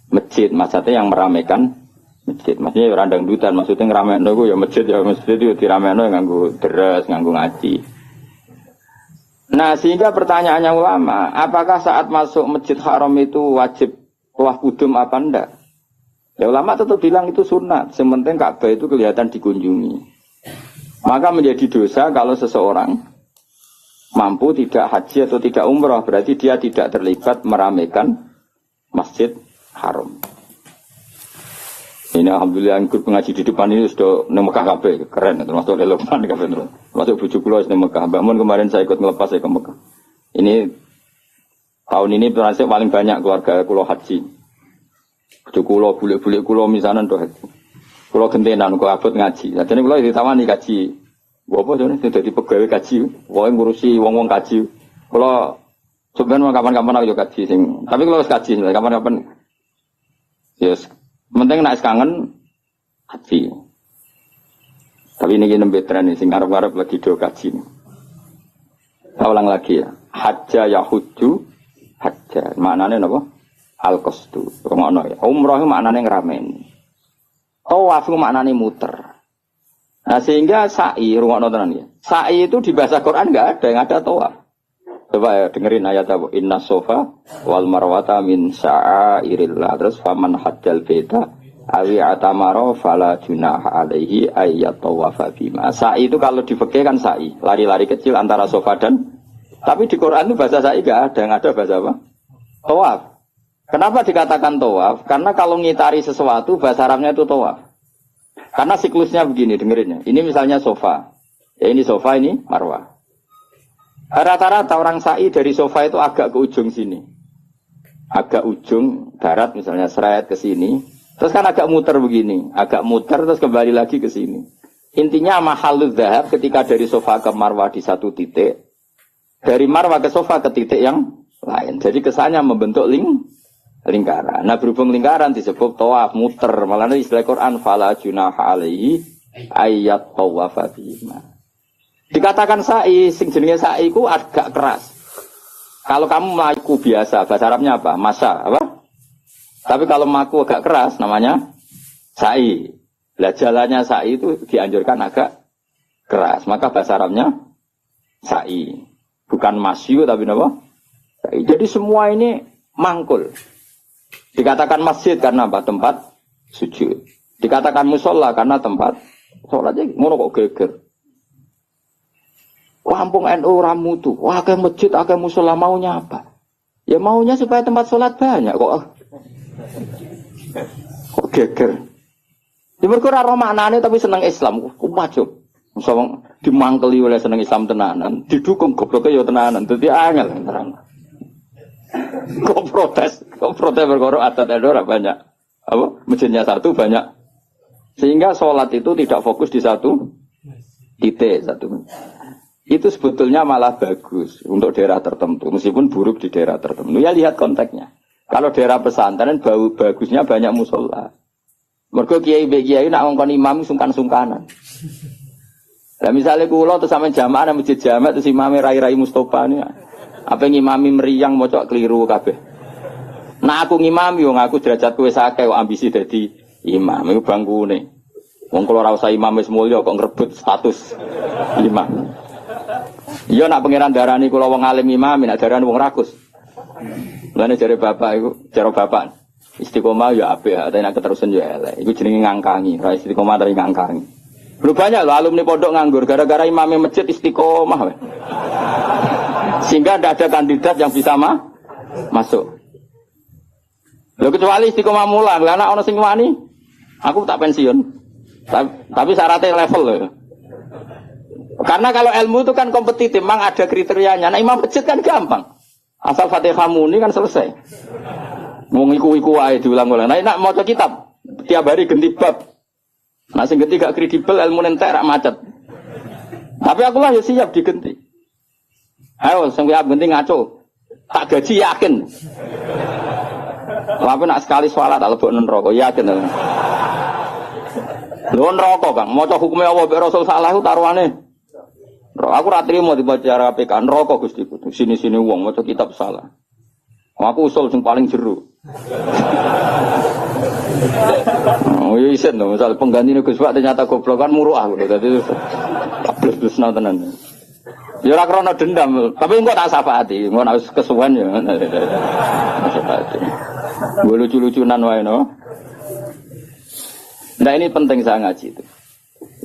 masjid. Maksudnya yang meramekan masjid, maksudnya orang dangdutan, maksudnya ngeramein itu ya masjid itu diramein itu nganggu deres, nganggu ngaji. Nah sehingga pertanyaannya ulama, apakah saat masuk masjid haram itu wajib tawaf kudum apa enggak? Ya ulama tetap bilang itu sunat, sementing Ka'bah itu kelihatan dikunjungi. Maka menjadi dosa kalau seseorang mampu tidak haji atau tidak umrah, berarti dia tidak terlibat meramekan masjid haram. Ini alhamdulillah yang ikut pengaji di depan ini sudah di Mekah kabeh, keren, termasuk relevan kabeh terus. Termasuk bujuk kula di Mekah. Mbak Mun kemarin saya ikut ngelepas saya ke Mekah. Ini tahun ini transit paling banyak keluarga kula haji. Bujuk kula bulik-bulik kula misanan to haji. Kula gentenan kok abot ngaji. Jadi kula ditawani kaji. Apa jane dadi pegawai kaji, wae ngurusi wong-wong kaji. Kula sebenarnya kapan-kapan aku kaji sing, tapi kula wis kaji kapan-kapan. Yes. Penting nak kangen haji. Tapi ini nembe tren sing arep-arep lagi do kaji. Saya ulang lagi ya. Hajja yahuju hajja. Maknane napa? Al-qasdu. Ngono ya. Umrah maknane ngrameni. Tawaf maknane muter. Nah sehingga sa'i rungokno tenan ya. Sa'i itu di bahasa Quran enggak ada, yang ada tawaf. Coba ya dengerin ayat apa? Inna sofa wal marwata min sya'airillah. Terus faman hajjal beda awi atamaro fala junaha alaihi ayyat tawafa bima. Sa'i itu kalau di fikih kan sa'i, lari-lari kecil antara sofa dan, tapi di Quran itu bahasa sa'i enggak ada, yang ada bahasa apa? Tawaf. Kenapa dikatakan tawaf? Karena kalau ngitari sesuatu bahasa Arabnya itu tawaf. Karena siklusnya begini, dengerin ya. Ini misalnya sofa. Ya ini sofa, ini marwah. Rata-rata orang sa'i dari sofa itu agak ke ujung sini. Agak ujung barat misalnya seret ke sini. Terus kan agak muter begini. Agak muter terus kembali lagi ke sini. Intinya mahalul dzahab ketika dari sofa ke marwah di satu titik. Dari marwah ke sofa ke titik yang lain. Jadi kesannya membentuk lingkaran. Nah berhubung lingkaran disebut tawaf muter. Malah istilah Quran fala junaha alaihi ayyat tawafa bima. Dikatakan sa'i, sing jenenge sa'i ku agak keras. Kalau kamu melaku biasa, bahasa Arabnya apa? Masa, apa? Tapi kalau melaku agak keras, namanya sa'i. Lah jalannya sa'i itu dianjurkan agak keras. Maka bahasa Arabnya sa'i. Bukan masyu, tapi apa? Sa'i. Jadi semua ini mangkul. Dikatakan masjid karena apa? Tempat sujud. Dikatakan musola karena tempat sholatnya ngono kok geger. Kampung NU ramutu, wah ke masjid, ke musola maunya apa? Ya maunya supaya tempat sholat banyak kok. Kok geger? Di mereka ora maknane tapi seneng Islam, kok macam. dimangkeli oleh seneng Islam tenanan, didukung gobloknya ya tenanan, jadi angel terang. Kok protes berkorok adat ada banyak, apa masjidnya satu banyak, sehingga sholat itu tidak fokus di satu titik satu. Itu sebetulnya malah bagus untuk daerah tertentu, meskipun buruk di daerah tertentu. Ya lihat konteksnya. Kalau daerah pesantren bagusnya banyak musola. Mergo kiai nak ngongkon imam sungkan-sungkanan. Lah misalnya kula terus sampe jamaah nang masjid jamaah terus imame rai-rai Mustofa ni. Apa ngimami meriang mocok keliru kabeh. Nah aku ngimami wong aku derajatku wis akeh kok ambisi dadi imam iku bangkune. Wong kula ora usah imam wis mulya kok ngrebut status imam. Iya nak pangeran darani kula wong alim imam nak darani wong rakus. Lane jare bapak iku, cara bapak istiqomah ya apik, tapi nek keterusan ya elek. Iku jenenge ngangkangi, ra istiqomah dari ngangkangi. Lu banyak loh alumni pondok nganggur gara-gara imamnya masjid istiqomah. Sehingga tidak ada kandidat yang bisa masuk. Lo kecuali istiqomah mulang, karena ono sing wani, aku tak pensiun. Tapi syaratnya level loh. Karena kalau ilmu itu kan kompetitif, memang ada kriterianya. Nah imam masjid kan gampang. Asal Fatihah muni kan selesai. Mau iku ae diulang-ulang. Nah nak maca kitab tiap hari ganti bab. Nah sing ganti gak kredibel ilmu entek rak macet. Tapi aku lah ya siap digenti. Ayo sing siap ganti ngaco. Tak gaji yakin. Tapi nak sekali sholat tak lebok neraka yakin. Lho neraka Kang, maca hukume Allah mek Rasul salah taruhane. Aku ra trimo dibaca KPK neraka Gusti. Sini-sini wong maca kitab salah. Aku usul sing paling jero. Oh iya isen dong, misal pengganti Gus Pak ternyata goblok kan muruh aku, jadi plus tenan. Ya ora krana dendam, tapi engko tak syafaati, engko nek kesuwen ya. Syafaati. Gue lucu-lucunan wae no. Nah ini penting saya ngaji itu.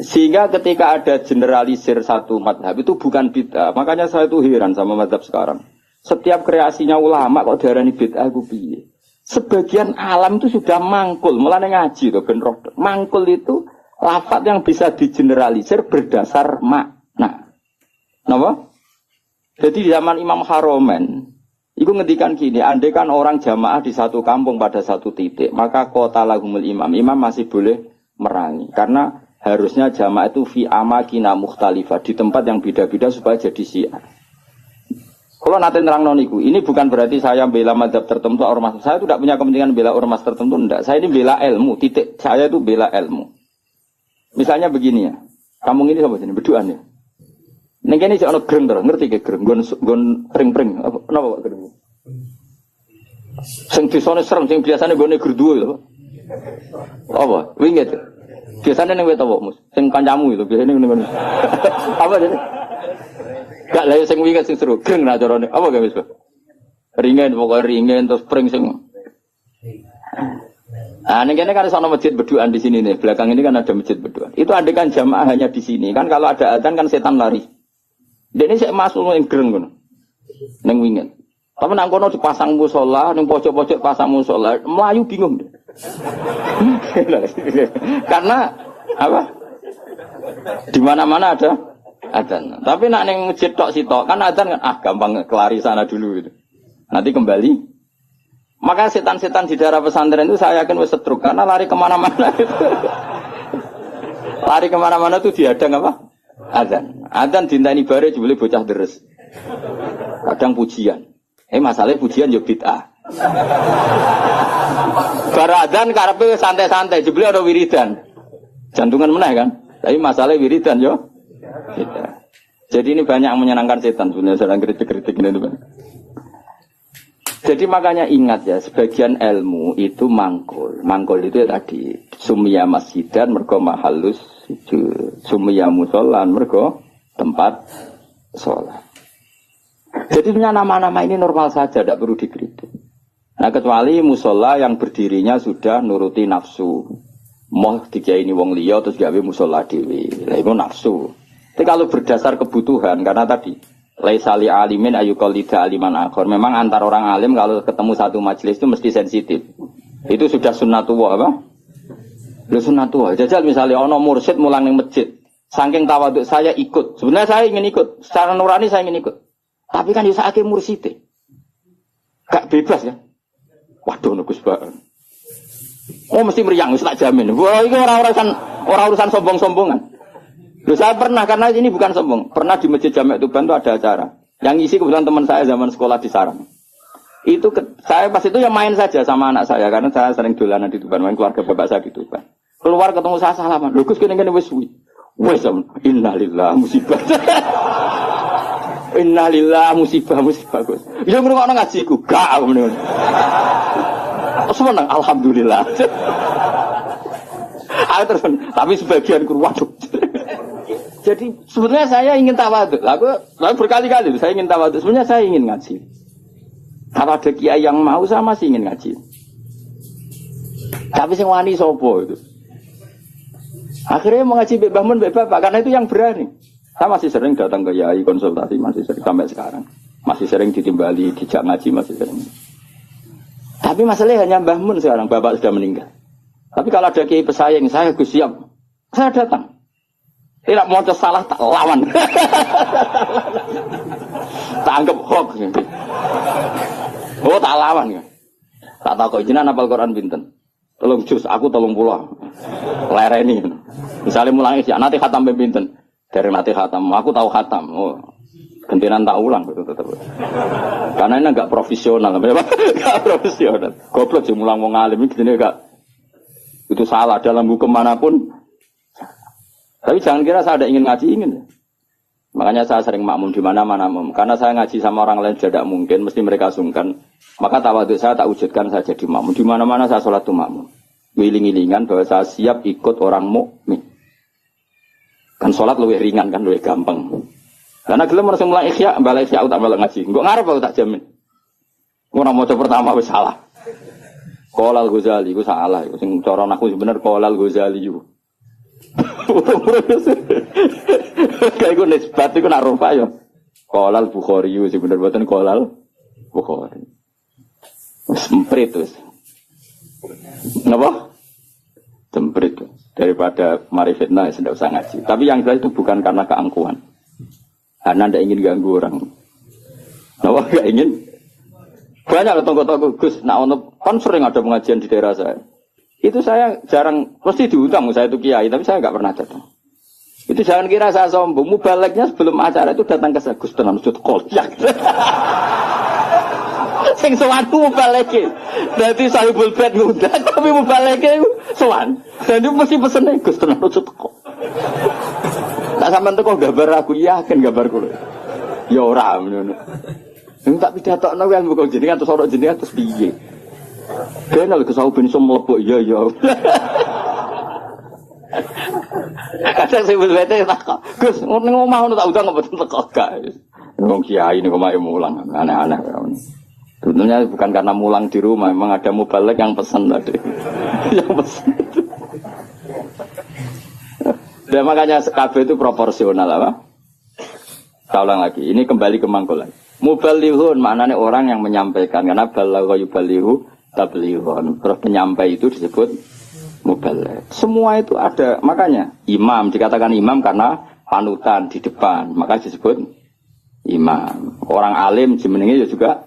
Sehingga ketika ada generalisir satu madhab itu bukan bid'ah. Makanya saya itu heran sama madhab sekarang. Setiap kreasinya ulama kok diarani bid'ah aku piye. Sebagian alam itu sudah mangkul, mulane ngaji to ben roh. Mangkul itu lafaz yang bisa digeneralisir berdasar makna. Napa? Jadi di zaman Imam Haromen, itu ngendikan gini, andai kan orang jamaah di satu kampung pada satu titik, maka kota lahumul imam masih boleh merangi. Karena harusnya jamaah itu fi amakina mukhtalifah, di tempat yang beda-beda supaya jadi syiar. Kalau nanti nerang noniku, ini bukan berarti saya bela madhab tertentu ormas. Saya tidak punya kepentingan bela ormas tertentu, enggak. Saya ini bela ilmu, titik. Saya itu bela ilmu. Misalnya begini ya, kampung ini sama sini, berduaan ya. Neng kene sik ana greng terus, ngerti ke greng, gon pring-pring. Apa napa greng? Sing disone serem, sing biasane gone gerduwe lho. Apa? Winget. Biasane ning wet apa, Mus? Sing kancamu itu biasane ning. Apa jadi? Gak lha sing winget sing seru, greng ra carane. Apa gak wis, Pak? Ringen pokoke ringen terus pring sing. Nah, ini kan ada masjid berduaan di sini nih. Belakang ini kan ada masjid berduaan. Itu andekan jamaah hanya di sini. Kan kalau ada adzan kan setan lari. Dia ini saya masuk yang gereng kan, neng winget. Tapi nang kono dipasang musola, neng pojok-pojok pasang musola, Melayu bingung deh. Karena apa? Di mana-mana ada adzan. Tapi nak neng masjid tok sitok kan adzan kan gampang kelari sana dulu gitu. Nanti kembali. Maka setan-setan di daerah pesantren itu saya yakin wis setruk karena lari kemana-mana. Lari kemana-mana itu dihadang apa? Adzan dintani bare jebule bocah deres. Kadang pujian. Masalahnya pujian yo bid'ah. Bar adzan karepe santai-santai jebule ana wiridan. Jantungan meneh kan. Tapi masalahnya wiridan yo bid'ah. Jadi ini banyak yang menyenangkan setan sebenarnya sedang kritik-kritik ini teman. Jadi makanya ingat ya, sebagian ilmu itu mangkul. Mangkul itu ya tadi sumya masjidan mergo mahallus sujud, sumya musolan mergo tempat sholat. Jadi nama-nama ini normal saja, tidak perlu dikritik. Nah kecuali musola yang berdirinya sudah nuruti nafsu. Mau dikiai ini wong liya terus gawe musola dewi, lah itu nafsu. Tapi kalau berdasar kebutuhan, karena tadi laisa li alimin ayyuqallida aliman akhir. Memang antar orang alim kalau ketemu satu majelis itu mesti sensitif. Itu sudah sunnatullah apa? Lu sunnatullah. Jajal misalnya ono mursyid mulang ning masjid. Saking tawaduk saya ikut. Sebenarnya saya ingin ikut. Secara nurani saya ingin ikut. Tapi kan bisa akhir mursite. Gak bebas ya. Waduh Gus Pak. Oh mesti meriang, tak jamin. Wah ini orang urusan sombong-sombongan. Loh, saya pernah, karena ini bukan sombong. Pernah di Masjid Jamek Tuban itu ada acara. Yang isi kebetulan teman saya zaman sekolah di Sarang. Itu saya pas itu yang main saja sama anak saya. Karena saya sering dolanan di Tuban. Main keluarga bapak saya di Tuban. Keluar ketemu saya salaman. Loh Gus kene-kene wis suwi. Wes innalillah musibah. Innalillah musibah Gus. Ya ngrungokno ngajiku gak ngono. Seneng alhamdulillah. Terus tapi sebagian guru waduh. Jadi sebetulnya saya ingin tawadhu. Aku berkali-kali saya ingin tawadhu. Sebenarnya saya ingin ngaji. Kalau ada kiai yang mau saya masih ingin ngaji. Tapi sing wani sapa itu? Akhirnya mengaji Mbak Bahmun, Mbak Bapak, karena itu yang berani. Saya masih sering datang ke Yai konsultasi, masih sering sampai sekarang. Masih sering ditimbali, dijak ngaji, masih sering. Tapi masalahnya hanya Mbah Mun sekarang, Bapak sudah meninggal. Tapi kalau ada kiai pesaing, saya Gus siap. Saya datang. Tidak mau salah, tak lawan. Tak anggap hoax. Oh, tak lawan. Tak tahu kok jenengan hafal Quran pinten. Tolong jus, aku tolong pulang. Lereni. Misalnya mulangi sih, nanti khatam pinten. Dari nanti khatam, aku tahu khatam. Oh, gantian tak ulang betul tetap. Karena ini enggak profesional, enggak profesional. Goblok sih mulang wong alim ini enggak. Itu salah dalam hukum manapun. Tapi jangan kira saya ada ingin ngaji ingin. Makanya saya sering makmum di mana-mana makmum. Karena saya ngaji sama orang lain tidak mungkin, mesti mereka sungkan. Maka tawadhu saya tak wujudkan saya jadi makmum. Di mana-mana saya sholat tuh makmum. Wiling-wilingan bahwa saya siap ikut orang mukmin. Kan sholat lebih ringan kan, lebih gampang. Karena gelem harus mulai ikhya, balik ikhya tak balik ngaji. Enggak ngarep aku tak jamin. Orang mau pertama wis salah. Qolal Ghazali iku salah iku sing cara aku sebenarnya Qolal Ghazali iku. Kayak gue nisbat itu nak rupa ya. Qolal Bukhari itu sebenarnya buatan Qolal Bukhari. Semprit terus. Kenapa? Semprit daripada mari fitnah sudah usah ngaji. Tapi yang jelas itu bukan karena keangkuhan. Karena tidak ingin ganggu orang. Kenapa gak ingin? Banyak tonggo-tonggo Gus. Nah kan sering ada pengajian di daerah saya. Itu saya jarang, pasti diundang saya itu kiai, tapi saya nggak pernah datang. Itu jangan kira saya sombong. Mubaleknya sebelum acara itu datang ke saya, Gus tenan sud kolyak. Sing sowan mubaleke. Berarti sahibul bait ngundang, tapi mubaleke sowan. Dan itu mesti pesene Gus tenan sud kok. Tak sampean teko gambar aku yakin gambarku lho. Ya ora ngono. Ning tak pidatokno kan bukan jenengan terus ora jenengan terus piye. Kenal kesau ben iso mlebu iya. Kadang sing wete tak Gus ning omah ngono tak undang kok teko gak. Wong kiai niku omahe mulang aneh-aneh. Sebetulnya bukan karena mulang di rumah, memang ada mubalek yang pesan tadi. Yang pesan. Dan makanya KB itu proporsional apa? Saya ulang lagi, ini kembali ke mangkul lagi. Mubalighun maknanya orang yang menyampaikan, karena balagha yubalighu tablighun. Terus penyampai itu disebut mubaligh. Semua itu ada, makanya imam dikatakan imam karena panutan di depan, maka disebut imam. Orang alim jenenge juga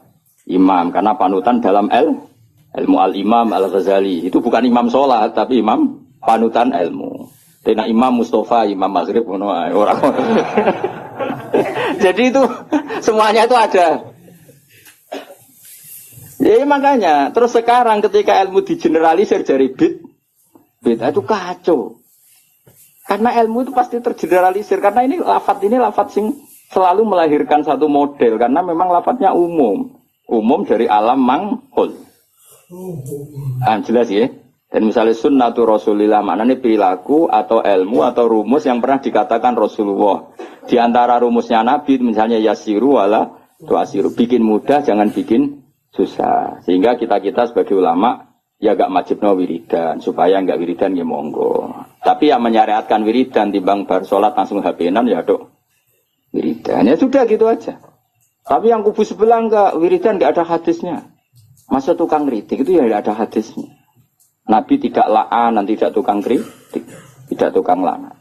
imam karena panutan dalam ilmu al-imam al-Ghazali. Itu bukan imam sholat tapi imam panutan ilmu. Tena imam Mustafa, imam Maghrib orang. Jadi itu semuanya itu ada. Ya makanya terus sekarang ketika ilmu digeneralisir dari bid'ah itu kacau. Karena ilmu itu pasti tergeneralisir karena ini lafadz sing selalu melahirkan satu model karena memang lafadznya umum dari alam manghul. Jelas ya. Dan misalnya sunnatu Rasulillah maknanya perilaku atau ilmu atau rumus yang pernah dikatakan Rasulullah. Di antara rumusnya Nabi misalnya yasiru wala tuasiru. Bikin mudah jangan bikin susah. Sehingga kita sebagai ulama ya gak wajibno wiridan. Supaya gak wiridan ya monggo. Tapi yang menyariatkan wiridan timbang bar sholat langsung HP-an ya dok. Wiridan ya sudah gitu aja. Tapi yang kubu sebelah enggak wiridan enggak ada hadisnya. Masa tukang kritik itu ya enggak ada hadisnya. Nabi tidak la'an dan tidak tukang kritik, tidak tukang la'an.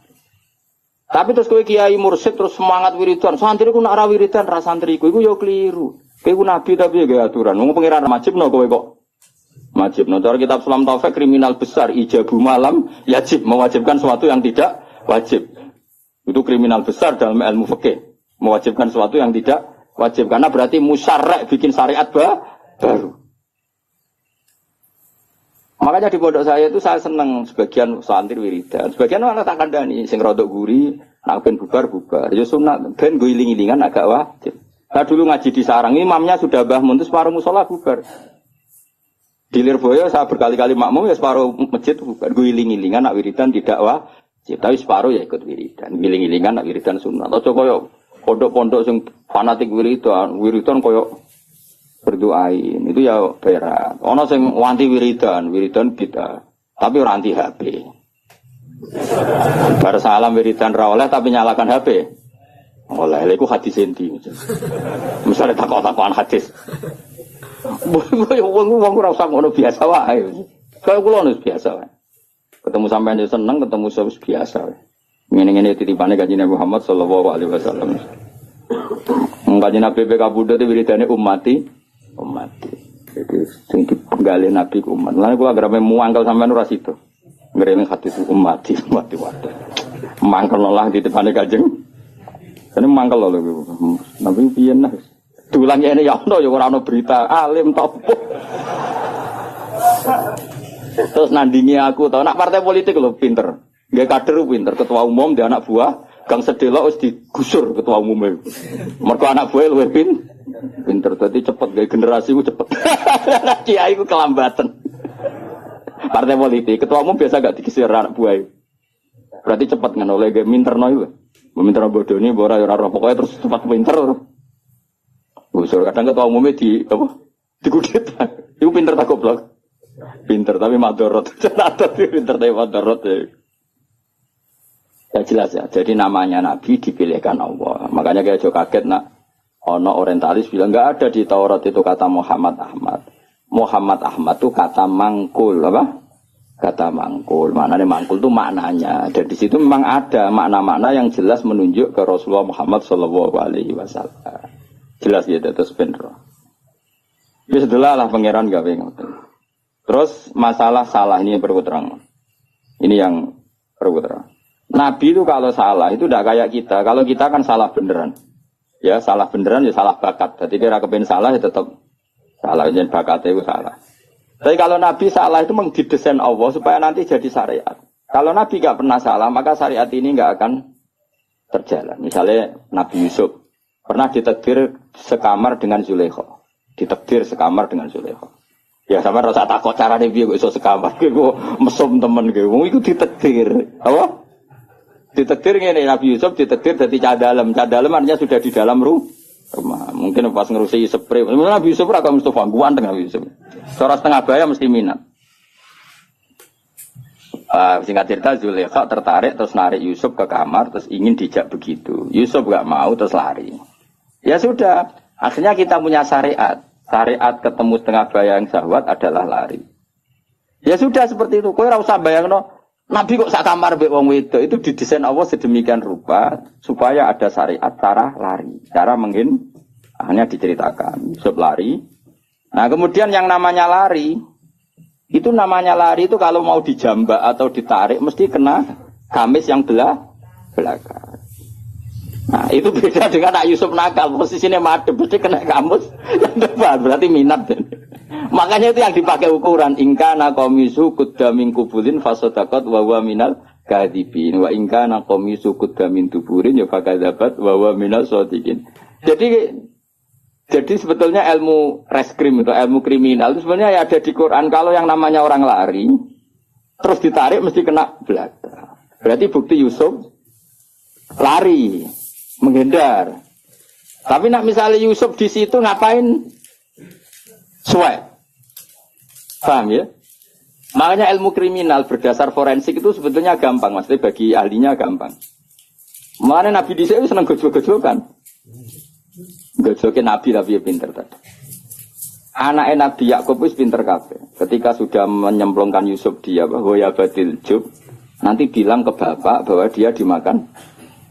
Tapi terus kowe kiai mursyid terus semangat wiridan, santri ku nak ra wiridan ra santri iku ya keliru. Kowe nabi tapi ya aturan. Wong pangeran wajibno kowe kok. Wajibno cara kitab Islam Taufik kriminal besar ijabu malam yajib mewajibkan sesuatu yang tidak wajib. Itu kriminal besar dalam ilmu fikih. Mewajibkan sesuatu yang tidak wajib karena berarti musyarrak bikin syariat baru. Makanya di pondok saya itu saya senang sebagian santri wiridan, sebagian malah tak kandani, sing rodok guri, nak ben bubar. Ya sunat, ben gue iling-ilingan agak wajib. Saya dulu ngaji di Sarang, imamnya sudah bangun, terus separuh musola bubar. Di Lirboyo saya berkali-kali makmum ya separuh masjid bubar, gue iling-ilingan nak wiridan tidak wajib, tapi separuh ya ikut wiridan, iling-ilingan nak wiridan sunat. Atau koyo pondok-pondok sing fanatik wiridan koyo berdoain itu ya berat. Ono sing wanti wiridan kita, tapi ora anti HP. Bar salam wiridan ra oleh tapi nyalakan HP. Oleh lha iku hadis enti. Misale takon-takonan hadis. Wong ora usah ngono biasa wae. Kaya kula wis biasa wae. Ketemu sampean yo seneng, ketemu wis biasa wae. Ngene-ngene titipane Kanjeng Nabi Muhammad sallallahu alaihi wasallam. Kanjeng Nabi kabudut wiridane ummati. Jadi sing dipenggali Nabi ku umat. Lan kula agar muangkel sampean ora sido. Ngrene hadis ummati wadah. Mangkel lah di tepane Kanjeng. Kene mangkel lho Nabi piye nah. Dulang ngene ya ono ya ora ono berita alim topo. Terus nandingi aku tau nak partai politik lho pinter. Nggih kader pinter, ketua umum dia anak buah, Gang Sedelok wis digusur ketua umumnya. Mergo anak buah luwih pinter, dadi cepet gawe generasi ku cepet. Kiai ku kelambatan. Partai politik, ketua umum biasa gak digisir anak buah. Berarti cepet kan oleh gawe minterno iku. Minterno bodoni ora ora pokoke terus cepat pinter. Gusur kadang ketua umumnya di apa? Digudit. Iku pinter tak goblok. Pinter tapi madorot. Catat pinter tapi madorot ya. Ya jelas ya. Jadi namanya Nabi dipilihkan Allah. Makanya kayak jo kaget nak ono orientalis bilang nggak ada di Taurat itu kata Muhammad Ahmad. Muhammad Ahmad itu kata mangkul apa? Kata mangkul. Maknanya mangkul itu maknanya. Dan di situ memang ada makna-makna yang jelas menunjuk ke Rasulullah Muhammad Shallallahu Alaihi Wasallam. Jelas ya terus bener. Bisa lah pangeran gak pengen. Terus masalah salah ini perlu terang. Ini yang perlu terang. Nabi itu kalau salah itu tidak kayak kita. Kalau kita kan salah beneran. Ya salah beneran ya salah bakat. Jadi kira kepen salah ya tetap salah. Jadi bakatnya itu salah. Tapi kalau Nabi salah itu mengdidesain Allah supaya nanti jadi syariat. Kalau Nabi nggak pernah salah maka syariat ini nggak akan terjalan. Misalnya Nabi Yusuf pernah ditakdir sekamar dengan Zulaikha. Ditakdir sekamar dengan Zulaikha. Ya sama rasa takut cara dia gue iso sekamar. Gue mesum temen gue. Itu ditakdir. Apa? Ditakdir ini Nabi Yusuf ditakdir dari cadalem. Cadalem artinya sudah di dalam rumah. Mungkin pas ngerusi spray. Nabi Yusuf agak mesti gangguan dengan Nabi Yusuf. Seorang setengah baya mesti minat. Singkat cerita Zulaikha tertarik terus narik Yusuf ke kamar terus ingin dijak begitu. Yusuf gak mau terus lari. Ya sudah. Akhirnya kita punya syariat. Syariat ketemu setengah baya yang syahwat adalah lari. Ya sudah seperti itu. Kowe ora usah bayangno Nabi kok sak kamar mbek wong wedok itu didesain Allah sedemikian rupa supaya ada syariat cara lari, cara mungkin hanya diceritakan Yusuf lari. Nah, kemudian yang namanya lari itu kalau mau dijambak atau ditarik mesti kena gamis yang belakang. Nah, itu beda dengan Nak Yusuf nakal, posisinya madhep mesti kena gamis yang depan, berarti minat. Makanya itu yang dipakai ukuran ingkana qamisu qudda min kubulin fasodaqat wa huwa minal kadhibin wa ingkana qamisu qudda min tuburin ya fakadzabat wa huwa minal shadiqin. Jadi sebetulnya ilmu reskrim itu ilmu kriminal itu sebenarnya ya ada di Quran. Kalau yang namanya orang lari terus ditarik mesti kena belakang. Berarti bukti Yusuf lari menghindar. Tapi nak misalnya Yusuf di situ ngapain? Suai. Paham ya? Makanya ilmu kriminal berdasar forensik itu sebetulnya gampang, maksudnya bagi ahlinya gampang. Makanya Nabi di sini senang gojol-gojolkan. Gojolkan Nabi tapi ya pinter tadi. Anaknya Nabi Yakub itu pinter kabeh. Ketika sudah menyemplungkan Yusuf dia bahwa ya badil jub, nanti bilang ke bapak bahwa dia dimakan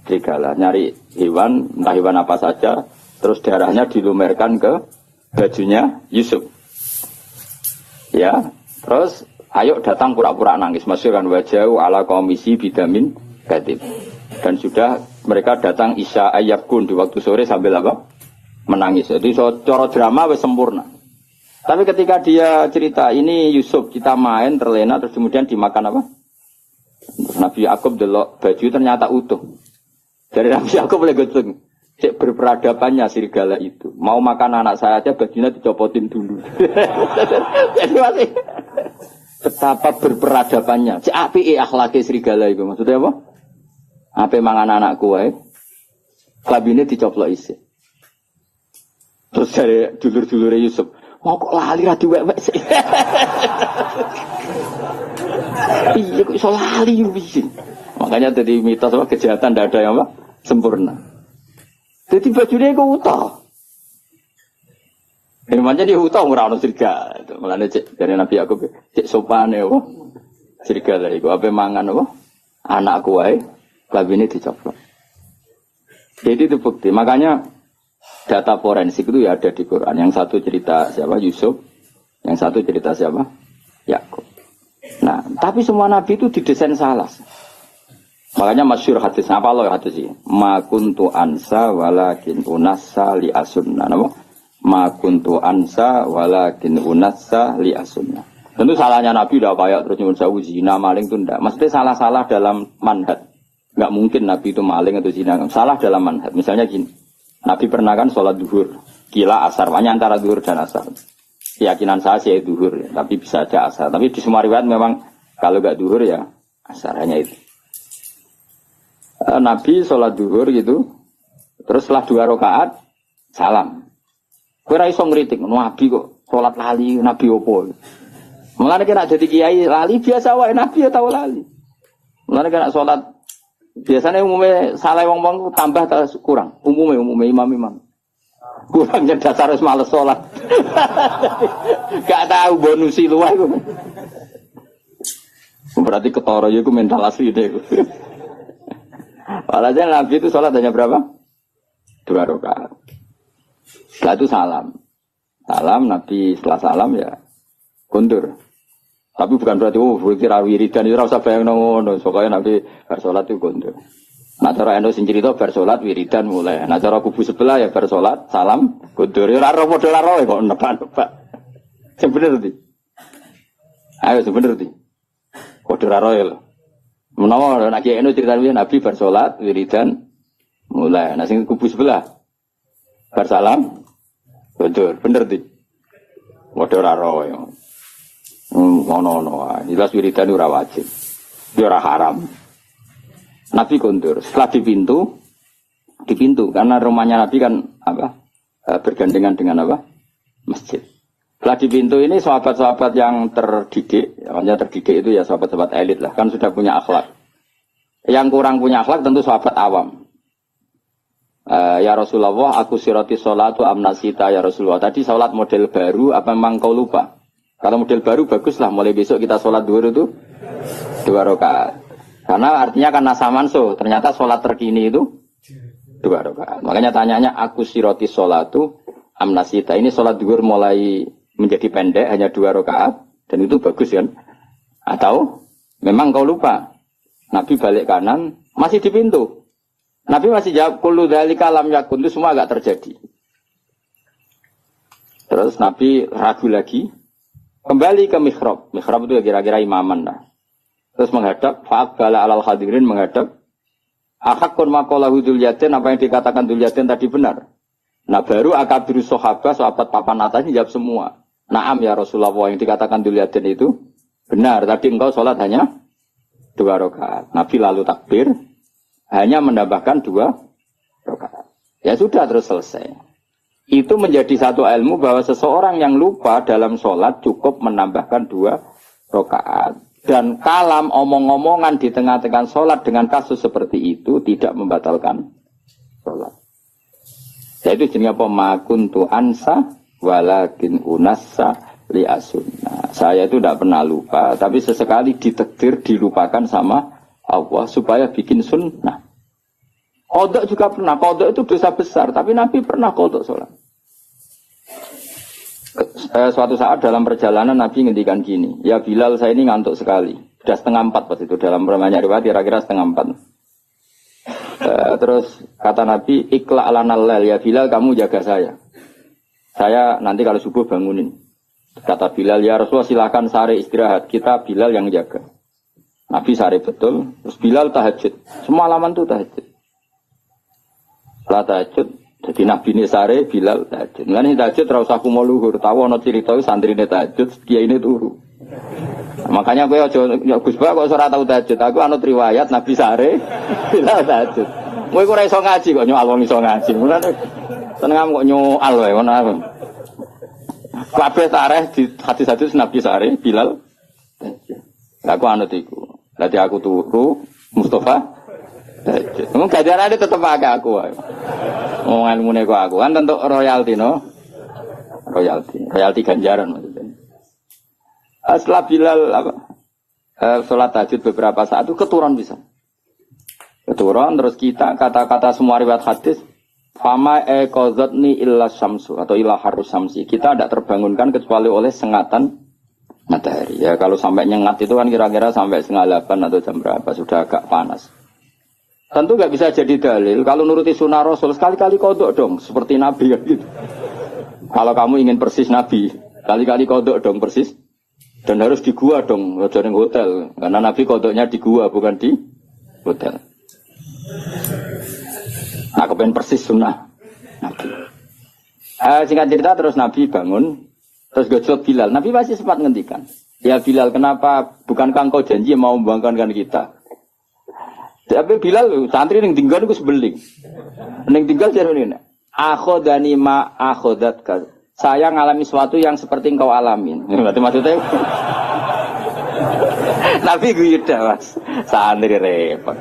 serigala, nyari hewan, entah hewan apa saja, terus darahnya dilumerkan ke bajunya Yusuf. Ya, terus ayo datang pura-pura nangis, masukkan wajah ala komisi bidamin katib. Dan sudah mereka datang isya ayyabkun di waktu sore sambil apa? Menangis. Jadi cara drama wis sempurna. Tapi ketika dia cerita ini Yusuf kita main terlena terus kemudian dimakan apa? Nabi Yakub delok baju ternyata utuh. Dari Nabi Yakub boleh goceng. Cek berperadabannya serigala itu. Mau makan anak saya aja bajunya dicopotin dulu. Jadi masih betapa berperadabannya. Cek api akhlake serigala itu. Maksudnya apa? Api mangan anakku wae. Klabine dicoplok isi. Terus dari dulur-dulure Yusuf, mau kok lali ra diwek-wek sih. Iya kok iso lali iki. Makanya tadi mitos apa kejahatan tidak ada yang apa sempurna. Jadi bajunya kok utah. Emangnya dia utah ora ono serigala. Mulane cek dari Nabi Yakub cek sopane apa serigala iku ape mangan apa anakku wae klabine dicoplok. Jadi itu bukti. Makanya data forensik itu ya ada di Quran. Yang satu cerita siapa Yusuf, yang satu cerita siapa Yakub. Nah, tapi semua nabi itu didesain salah. Makanya masyhur hadis apa loh hadis ini? Ma kuntu ansa walakin unassa li asunna. Napa? Ma kuntu ansa walakin unassa li asunna. Tentu salahnya nabi udah kayak terus nyuwun sewu zina maling itu ndak. Maksudnya salah-salah dalam manhaj. Enggak mungkin nabi itu maling atau zina. Salah dalam manhaj. Misalnya gini. Nabi pernah kan sholat duhur, kila asar, hanya antara duhur dan asar. Keyakinan saya sih duhur, ya, tapi bisa aja asar. Tapi di semua riwayat memang kalau gak duhur ya asar, hanya itu. Nabi sholat duhur gitu, terus setelah 2 rakaat salam. Kira iso ngritik, Nabi kok sholat lali, Nabi opo? Mulane kira jadi kiai lali biasa wae, Nabi ya tahu lali. Mulane kira sholat biasanya umumnya salah wong-wong tambah atau kurang. Umumnya imam-imam. Kurangnya dasar harus males sholat. Gak tahu bonusi luar. Berarti ketara ya, mental asli deh. Walhasil Nabi itu sholat hanya berapa? 2 rakaat. Setelah itu salam. Salam Nabi setelah salam ya kundur. Tapi bukan berarti kira wiridan itu rasa bayang ngono. Soalnya Nabi bersolat itu kundur. Nah cara endo sing cerita bersolat wiridan mulai. Nah cara kubu sebelah ya bersolat salam kundur. Ora ro model ora kok nebak-nebak. Sing bener ndi? Ayo sing bener ndi? Kode ora ro ya lho. Menawa nek endo cerita Nabi bersolat wiridan mulai. Nah sing kubu sebelah bersalam kundur. Bener ndi? Kode ora ro ya. Ono jelas wiridan ora wajib. Ora haram. Nabi kundur. Setelah di pintu karena rumahnya Nabi kan apa? Bergandengan dengan apa? Masjid. Setelah di pintu ini sahabat-sahabat yang terdidik, hanya terdidik itu ya sahabat-sahabat elit lah, kan sudah punya akhlak. Yang kurang punya akhlak tentu sahabat awam. Ya Rasulullah, aku sirati sholatu amnasita ya Rasulullah. Tadi sholat model baru, apa memang kau lupa? Kalau model baru baguslah, mulai besok kita sholat duhur itu 2 rakaat. Karena artinya kan nasa manso, ternyata sholat terkini itu 2 rakaat. Makanya tanyanya aku siroti sholatu amnasita. Ini sholat duhur mulai menjadi pendek hanya 2 rakaat dan itu bagus kan? Atau memang kau lupa? Nabi balik kanan masih di pintu. Nabi masih jawab kullu dzalika lam yakun, itu semua agak terjadi. Terus Nabi ragu lagi. Kembali ke mihrab. Mihrab itu kira-kira imaman lah. Terus menghadap, fa'aqbala alal hadirin menghadap. Ahakun maqalahu Dzulyaden, apa yang dikatakan Dzulyaden tadi benar. Nah baru akabiru sahabat papan atas ini jawab semua. Naam ya Rasulullah, yang dikatakan Dzulyaden itu benar. Tadi engkau sholat hanya 2 rakaat. Nabi lalu takbir, hanya menambahkan 2 rakaat. Ya sudah terus selesai. Itu menjadi satu ilmu bahwa seseorang yang lupa dalam sholat cukup menambahkan 2 rakaat. Dan kalam omong-omongan di tengah-tengah sholat dengan kasus seperti itu tidak membatalkan sholat. Yaitu jenis apa? Ma kuntu ansa walakin unassa li asunna. Saya itu tidak pernah lupa, tapi sesekali ditakdir dilupakan sama Allah supaya bikin sunnah. Kodok juga pernah. Kodok itu dosa besar, tapi Nabi pernah kodok sholat. Suatu saat dalam perjalanan Nabi ngendikan gini, ya Bilal saya ini ngantuk sekali. Sudah 3:30 pas itu dalam banyak riwayat kira-kira 3:30. Terus kata Nabi, ikla ala nalal ya Bilal kamu jaga saya. Saya nanti kalau subuh bangunin. Kata Bilal ya Rasulullah silakan sare istirahat. Kita Bilal yang jaga. Nabi sare betul. Terus Bilal tahajud. Semalaman tuh tahajud. Setelah tahajud, jadi Nabi ini sare Bilal tahajud. Nah ini tahajud terus aku mau luhur. Tahu ono cerita santri ini tahajud, kiai ini turu. Makanya gue aja Gus Ba kok ora tau tahajud. Aku anut riwayat Nabi sare Bilal tahajud. Kowe ora iso ngaji kok nyoal wong iso ngaji. Mulane seneng kok nyoal wae ngono. Kabeh tareh di hadis-hadis Nabi sare Bilal. Aku anut iku. Dadi aku turu Mustafa. Mung gajarane tetep akeh aku wae. Wong ilmune kok aku kan tentu royalti no. Royalti ganjaran maksudnya. Setelah Bilal sholat tahajud beberapa saat itu keturun bisa. Keturun terus kita kata-kata semua riwayat hadis fama qadzatni illa syamsu atau illa harus syamsi. Kita tidak terbangunkan kecuali oleh sengatan matahari. Ya kalau sampai nyengat itu kan kira-kira sampai 7:30 atau jam berapa sudah agak panas. Tentu nggak bisa jadi dalil kalau nuruti sunnah Rasul sekali-kali kodok dong seperti Nabi kan gitu. Kalau kamu ingin persis Nabi, kali-kali kodok dong persis. Dan harus di gua dong, jangan hotel. Karena Nabi kodoknya di gua, bukan di hotel. Aku pengen persis sunnah Nabi. Singkat cerita terus Nabi bangun, terus gojlok Bilal. Nabi masih sempat ngendikan, ya Bilal kenapa bukankah engkau janji mau membangkitkan kita? Tapi Bilal santri yang tinggal itu sebeling. Yang tinggal jadi ini. Akhodani ma akhodatka. Saya ngalami sesuatu yang seperti engkau alamin. Berarti maksudnya Nabi gue mas. Santri repot.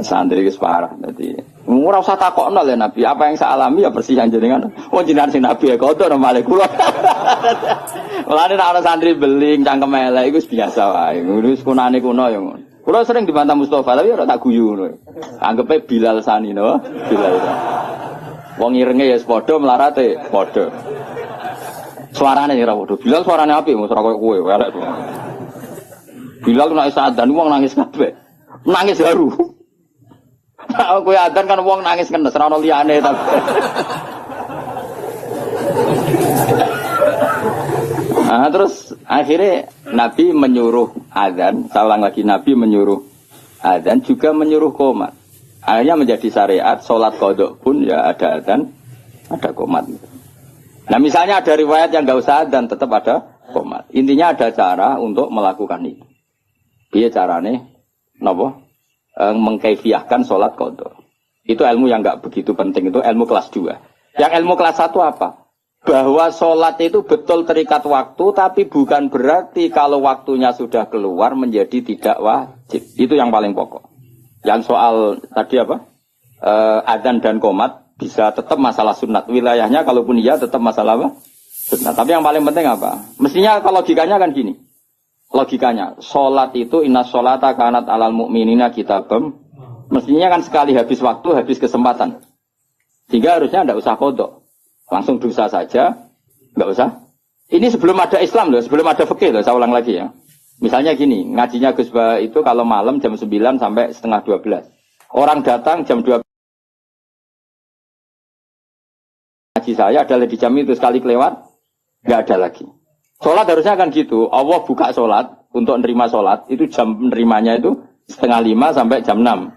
Santri itu parah. Jadi ora usah takokno lho Nabi, apa yang saya alami ya persis yang jenengan. Wong jenengan sing Nabi ya kodo nomale kula. Mulane nek ana santri beling cangkem elek iku biasa wae. Wis kunane kuno ya ngono. Kula sering dibantah Mustofa tapi ora tak guyu ngono. Anggepe Bilal sani no, Bilal. Wong irenge ya padha melarate padha. Suarane ora padha. Bilal suarane apik mos ora koyo kowe elek to. Bilal nek sadan wong nangis kabeh. Nangis haru. Nah, kowe adan kan wong nangis kenes ora ono liyane ta. Nah, terus akhirnya Nabi menyuruh adzan, salang lagi Nabi menyuruh adzan juga menyuruh qomat. Akhirnya menjadi syariat salat qodok pun ya ada adzan, ada qomat. Nah, misalnya ada riwayat yang enggak usah adzan tetap ada qomat. Intinya ada cara untuk melakukan itu. Piye carane? Napa? Mengkaifiahkan salat qodok. Itu ilmu yang enggak begitu penting, itu ilmu kelas 2. Yang ilmu kelas 1 apa? Bahwa sholat itu betul terikat waktu, tapi bukan berarti kalau waktunya sudah keluar menjadi tidak wajib. Itu yang paling pokok. Yang soal tadi apa? Adzan dan qomat bisa tetap masalah sunat. Wilayahnya kalaupun iya tetap masalah apa? Sunat. Tapi yang paling penting apa? Mestinya kalau logikanya kan gini. Logikanya, sholat itu inna sholata kanat alal mu'minina kitabam. Mestinya kan sekali habis waktu, habis kesempatan. Sehingga harusnya tidak usah kodok. Langsung dosa saja, nggak usah. Ini sebelum ada Islam loh, sebelum ada fikih loh, saya ulang lagi ya. Misalnya gini, ngajinya Gus Ba itu kalau malam jam 9 sampai setengah 12. Orang datang jam 12. Ngaji saya adalah di jam itu, sekali kelewat, nggak ada lagi. Sholat harusnya kan gitu, Allah buka sholat, untuk menerima sholat, itu jam menerimanya itu setengah 5 sampai jam 6.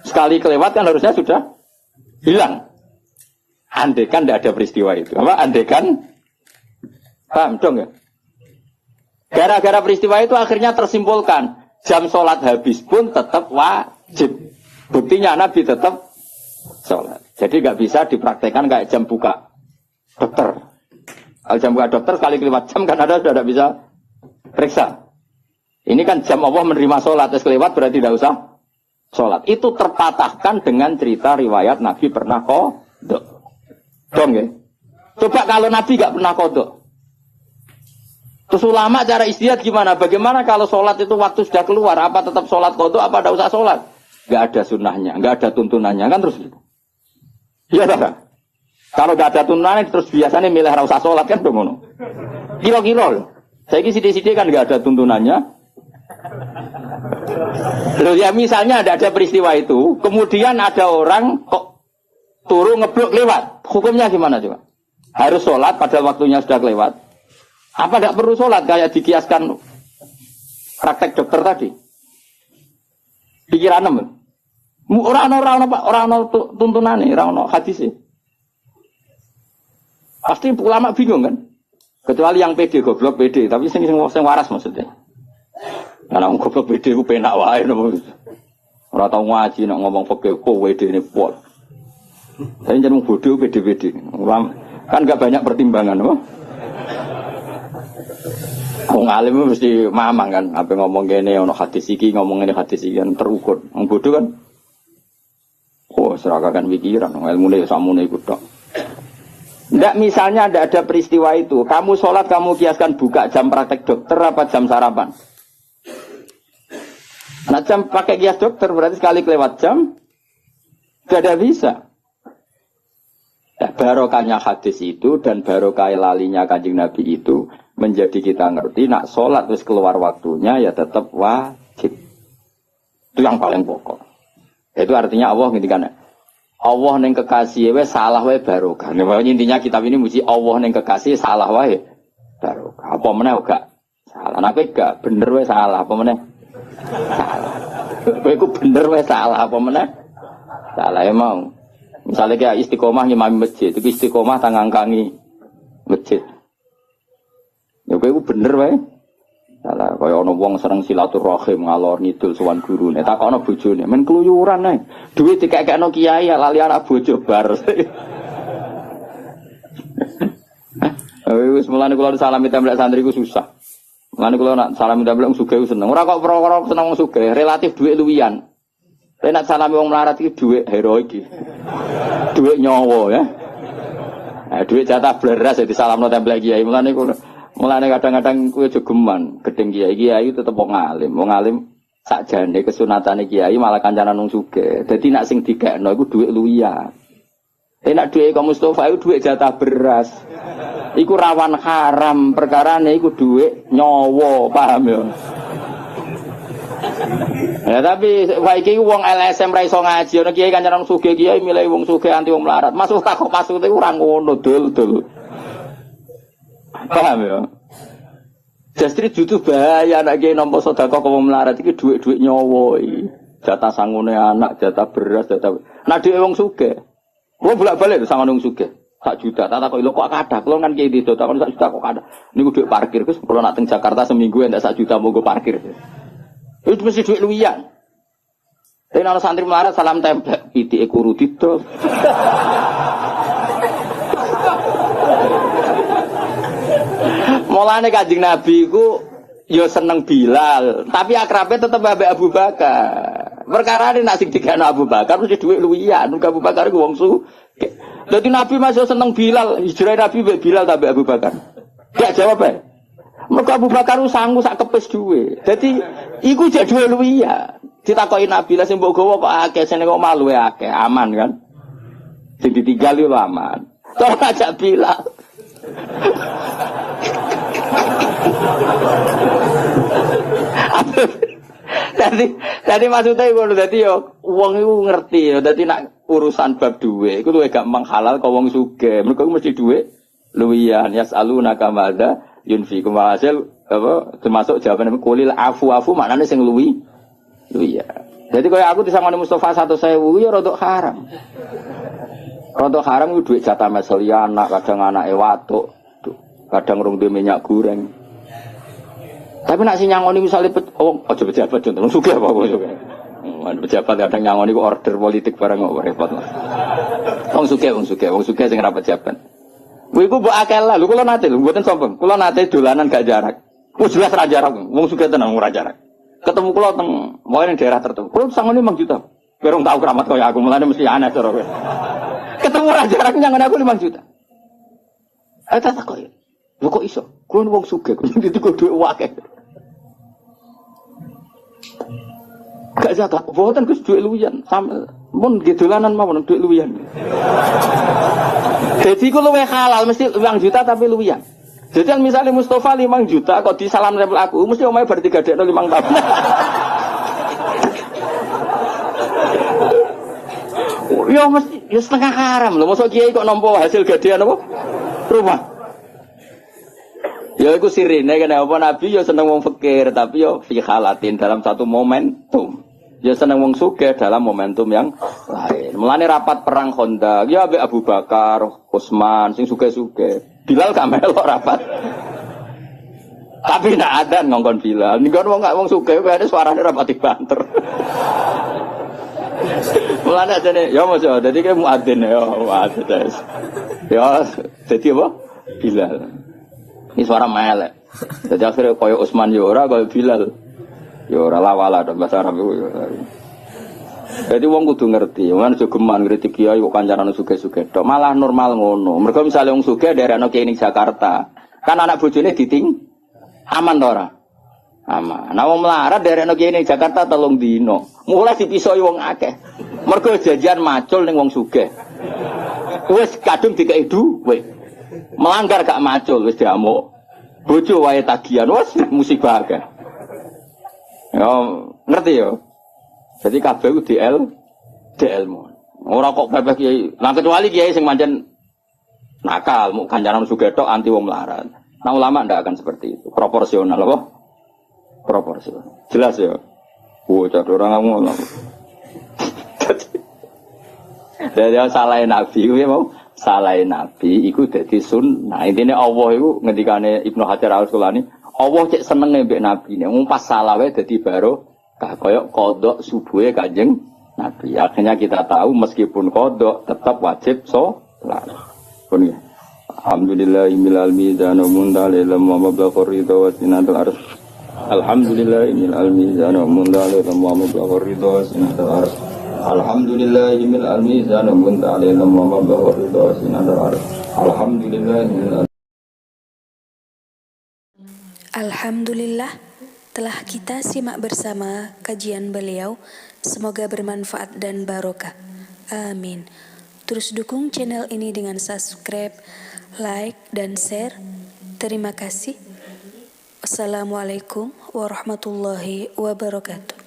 Sekali kelewat kan harusnya sudah hilang. Andekan tidak ada peristiwa itu. Apa? Andekan, paham dong ya? Gara-gara peristiwa itu akhirnya tersimpulkan jam sholat habis pun tetap wajib. Buktinya Nabi tetap sholat. Jadi nggak bisa dipraktekkan kayak jam buka dokter. Kalau jam buka dokter sekali kelewat jam kan ada sudah tidak bisa periksa. Ini kan jam Allah menerima sholat, terus kelewat berarti tidak usah sholat. Itu terpatahkan dengan cerita riwayat Nabi pernah kodok. Dong ya. Coba kalau Nabi gak pernah kodok. Terus ulama cara istihad gimana? Bagaimana kalau sholat itu waktu sudah keluar? Apa tetap sholat kodok? Apa tidak usah sholat? nggak ada sunnahnya, nggak ada tuntunannya kan terus. Iya tak? Kalau nggak ada tuntunannya terus biasanya milih rasa sholat kan dong ngono. Kilo-kilo. Saya kira sidik-sidik kan nggak ada tuntunannya. Terus ya misalnya ada peristiwa itu, kemudian ada orang kok turun ngeblok lewat, hukumnya gimana coba? Harus sholat padahal waktunya sudah lewat. Apa tidak perlu sholat kayak dikiaskan praktek dokter tadi? Pikiran apa? Orang tuntunan nih, orang hadis sih. Pasti ulama bingung kan? Kecuali yang pede goblok pede, tapi sing waras maksudnya. Karena orang goblok pede ku penak wae nopo. Ora tau ngaji nek ngomong fikih kok wedene pol. Saya jeneng bodoh pede-pede. Kan enggak banyak pertimbangan, apa? Wong alim mesti mamang kan, apa ngomong kene ono hadis iki, ngomong ngene hadis iki kan terukur. Wong bodoh kan seragakan pikiran, ilmune samune iku tok. Nggak misalnya ada peristiwa itu, kamu sholat kamu kiaskan buka jam praktek dokter apa jam sarapan? Nah jam pakai kias dokter berarti sekali kelewat jam gak ada bisa. Nah, barokahnya hadis itu dan barokah lalinya Kanjeng Nabi itu menjadi kita ngerti nak sholat terus keluar waktunya ya tetap wajib. Itu yang paling pokok. Itu artinya Allah ngintikan Allah neng kekasih wae salah wae barokah. Nah, intinya kitab ini mesti Allah neng kekasih salah wae barokah. Apa meneh gak salah. Nek gak bener wae salah apa meneh? Salah. Kowe iku bener wae salah apa meneh? Salah emang. Misalnya kayak istiqomah ngimami masjid, itu istiqomah tangangkangi masjid. Ya kowe iku bener wae. Salah kaya ana wong seneng silaturahim ngalor ngidul sowan gurune. Takokno bojone, men keluyuran ae. Duit dikekekno kiai lali anak bojo bar. Wis mulane kula salami templek santri ku susah. Mulane kula nak salami templek wong sugih seneng. Ora kok perkara seneng wong sugih, relatif duit luwian. Tapi nak salami wong melarat iki duit heroik iki. Duit nyawa ya. Nah, duit jatah bleras ya disalamno templek kiai. Mulane kadang-kadang kuwi aja geman, gedeng kiai tetep wong alim. Wong alim sakjane kesunatane kiai malah kancanan wong sugih. Dadi nek sing dikekno iku dhuwit luwian. Nek dhuwit Kang Mustofa iku dhuwit jatah beras. Iku rawan haram, perkarane iku dhuwit nyawa, paham ya? Ya tapi wae iki wong LSM ra iso ngaji, ana kiai kancanan wong sugih kiai milih wong sugih anti wong melarat. Masuk takok maksude ora ngono, dul. Paham ya? Justru jutu bahaya anak kiai nampa sedekah kok melarat iki dhuwit-dhuwit nyawa iki. Jatah sangune anak, jatah beras, jatah. Nah dhewe wong sugih. Kulo bolak-balik sangone wong sugih. 1 juta, tak kok lho kok kathah. Kulo kan kiai itu takon 1 juta kok kathah. Niku dhuwit parkir Gus, kulo nak teng Jakarta seminggu entek 1 juta monggo parkir. Itu mesti dhuwit luwian. Tapi ana santri melarat salam templek, pitike kuru didol. Mulane Kanjeng Nabi ku yo seneng Bilal, tapi akrabe tetep ambek Abu Bakar. Perkara nek sing digekno Abu Bakar mesti dhuwit luwian, Abu Bakar ku wong su. Dadi Nabi masih seneng Bilal, hijrah Nabi mbek Bilal ta mbek Abu Bakar. Gak jawab ae. Mergo Abu Bakar sanggup sak kepes dhuwit. Dadi iku jek dhuwit luwian. Ditakoki Nabi lah sing mbok gawa kok akeh, sing kok malu akeh, aman kan? Sing ditinggal yo aman. Tok ajak Bilal. Tadi maksudnya ngono dadi yo wong iku ngerti yo dadi nak urusan bab duwe iku luwih gampang halal kok wong sugih. Mergo mesti duwe luwian yasaluna kamadza yunfiqu hasil apa termasuk jawaban kulil afu maknane sing luwi ya. Jadi kaya aku disangoni Mustafa 100.000 ya rada haram. Rada haram ku duit jatah meseli anak, kadang anake watuk, kadang rong duwe minyak goreng. Tapi nak si nyangoni misalnya aja pejabat contoh, sugih apa kok sugih. Pejabat kadang nyangoni ku order politik barang kok repot. Wong sugih sing ra pejabat. Kuwi ku mbok akeh lah, lho kula nate lho mboten sombong. Kula nate dolanan gak jarak. Wis jelas ra jarak, wong sugih tenan ora jarak. Ketemu kula teng mau ning daerah tertentu. Kula sangone 5 juta. Berong tau keramat kaya aku, mulane mesti aneh cara kowe. Ketemu ra jarak nyangoni aku 5 juta. Tak kok. Lho kok iso? Kuwi wong sugih, kuwi dhuwit akeh. Gak zakat. Boten Gus duit luwihan. Sampe mun gedolanan mawon duit luwihan. Jadi ku luwih halal mesti uang juta tapi luwihan. Jadi yang misalnya Mustafa 5 juta kok disalam rempel aku mesti omahe bar 3 dekno 5 tahun. Ya mesti ya setengah haram lho. Mosok kiai kok nampa hasil gadean apa? Rumah. Ya iku sirine kene apa Nabi ya seneng wong fakir tapi ya fi halatin dalam satu momentum. Ya seneng wong sugih dalam momentum yang lain. Mulane rapat perang Khandaq ya ambek Abu Bakar, Utsman sing sugih-sugih. Bilal gak melok rapat. Tapi ndak ada ngongkon Bilal. Nggon wong gak wong sugih kene suarane rapat banter. Mulane jane ya Mas ya dadi ke muadzin ya muadzin. Ya dadi apa? Bilal. Ini suara melek. Jadi akhirnya koyo Utsman yo ora koyo Bilal. Yo ora lawala dong bahasa Arab iku. Jadi wong kudu ngerti, wong aja geman kritik kiai kok kancaran sugih-sugih tok. Malah normal ngono. Mergo misale wong sugih daerahno kiai ning Jakarta, kan anak bojone diting aman to ora? Aman. Nah wong melarat daerahno kiai ning Jakarta 3 dino. Mulai dipisoi wong akeh. Mergo janjian macul ning wong sugih. Wis kadung dikei duwe. Melanggar gak macul wis diamuk. Bojo wae tagihan wis musibah akeh. Ya ngerti ya. Jadi kabeh ku DL mu. Ora kok bebek kiai. Lah kecuali kiai sing pancen nakal, mau kancaran sugih tok anti wong melarat. Nah ulama ndak akan seperti itu. Proporsional apa? Proporsional. Jelas ya. Cak orang ngono. Dari salahin Nabi kuwi mau salahin Nabi iku dadi sunnah. Intine Allah iku ngendikane Ibnu Hajar Al-Asqalani, Allah cek seneng mbek Nabi ne. Wong pas salah wae dadi barokah kaya qodok subuhe Kanjeng Nabi. Akhirnya kita tahu meskipun qodok tetap wajib salat. Pun ya. Alhamdulillahil mizan wa mundalil wa mablagh ridha wa sinatul arsh. Alhamdulillahil mizan wa mundalil wa mablagh ridha wa sinatul arsh. Alhamdulillahil mizan wa mundalil wa mablagh ridha wa sinatul arsh. Alhamdulillahil. Alhamdulillah telah kita simak bersama kajian beliau. Semoga bermanfaat dan barokah. Amin. Terus dukung channel ini dengan subscribe, like, dan share. Terima kasih. Wassalamualaikum warahmatullahi wabarakatuh.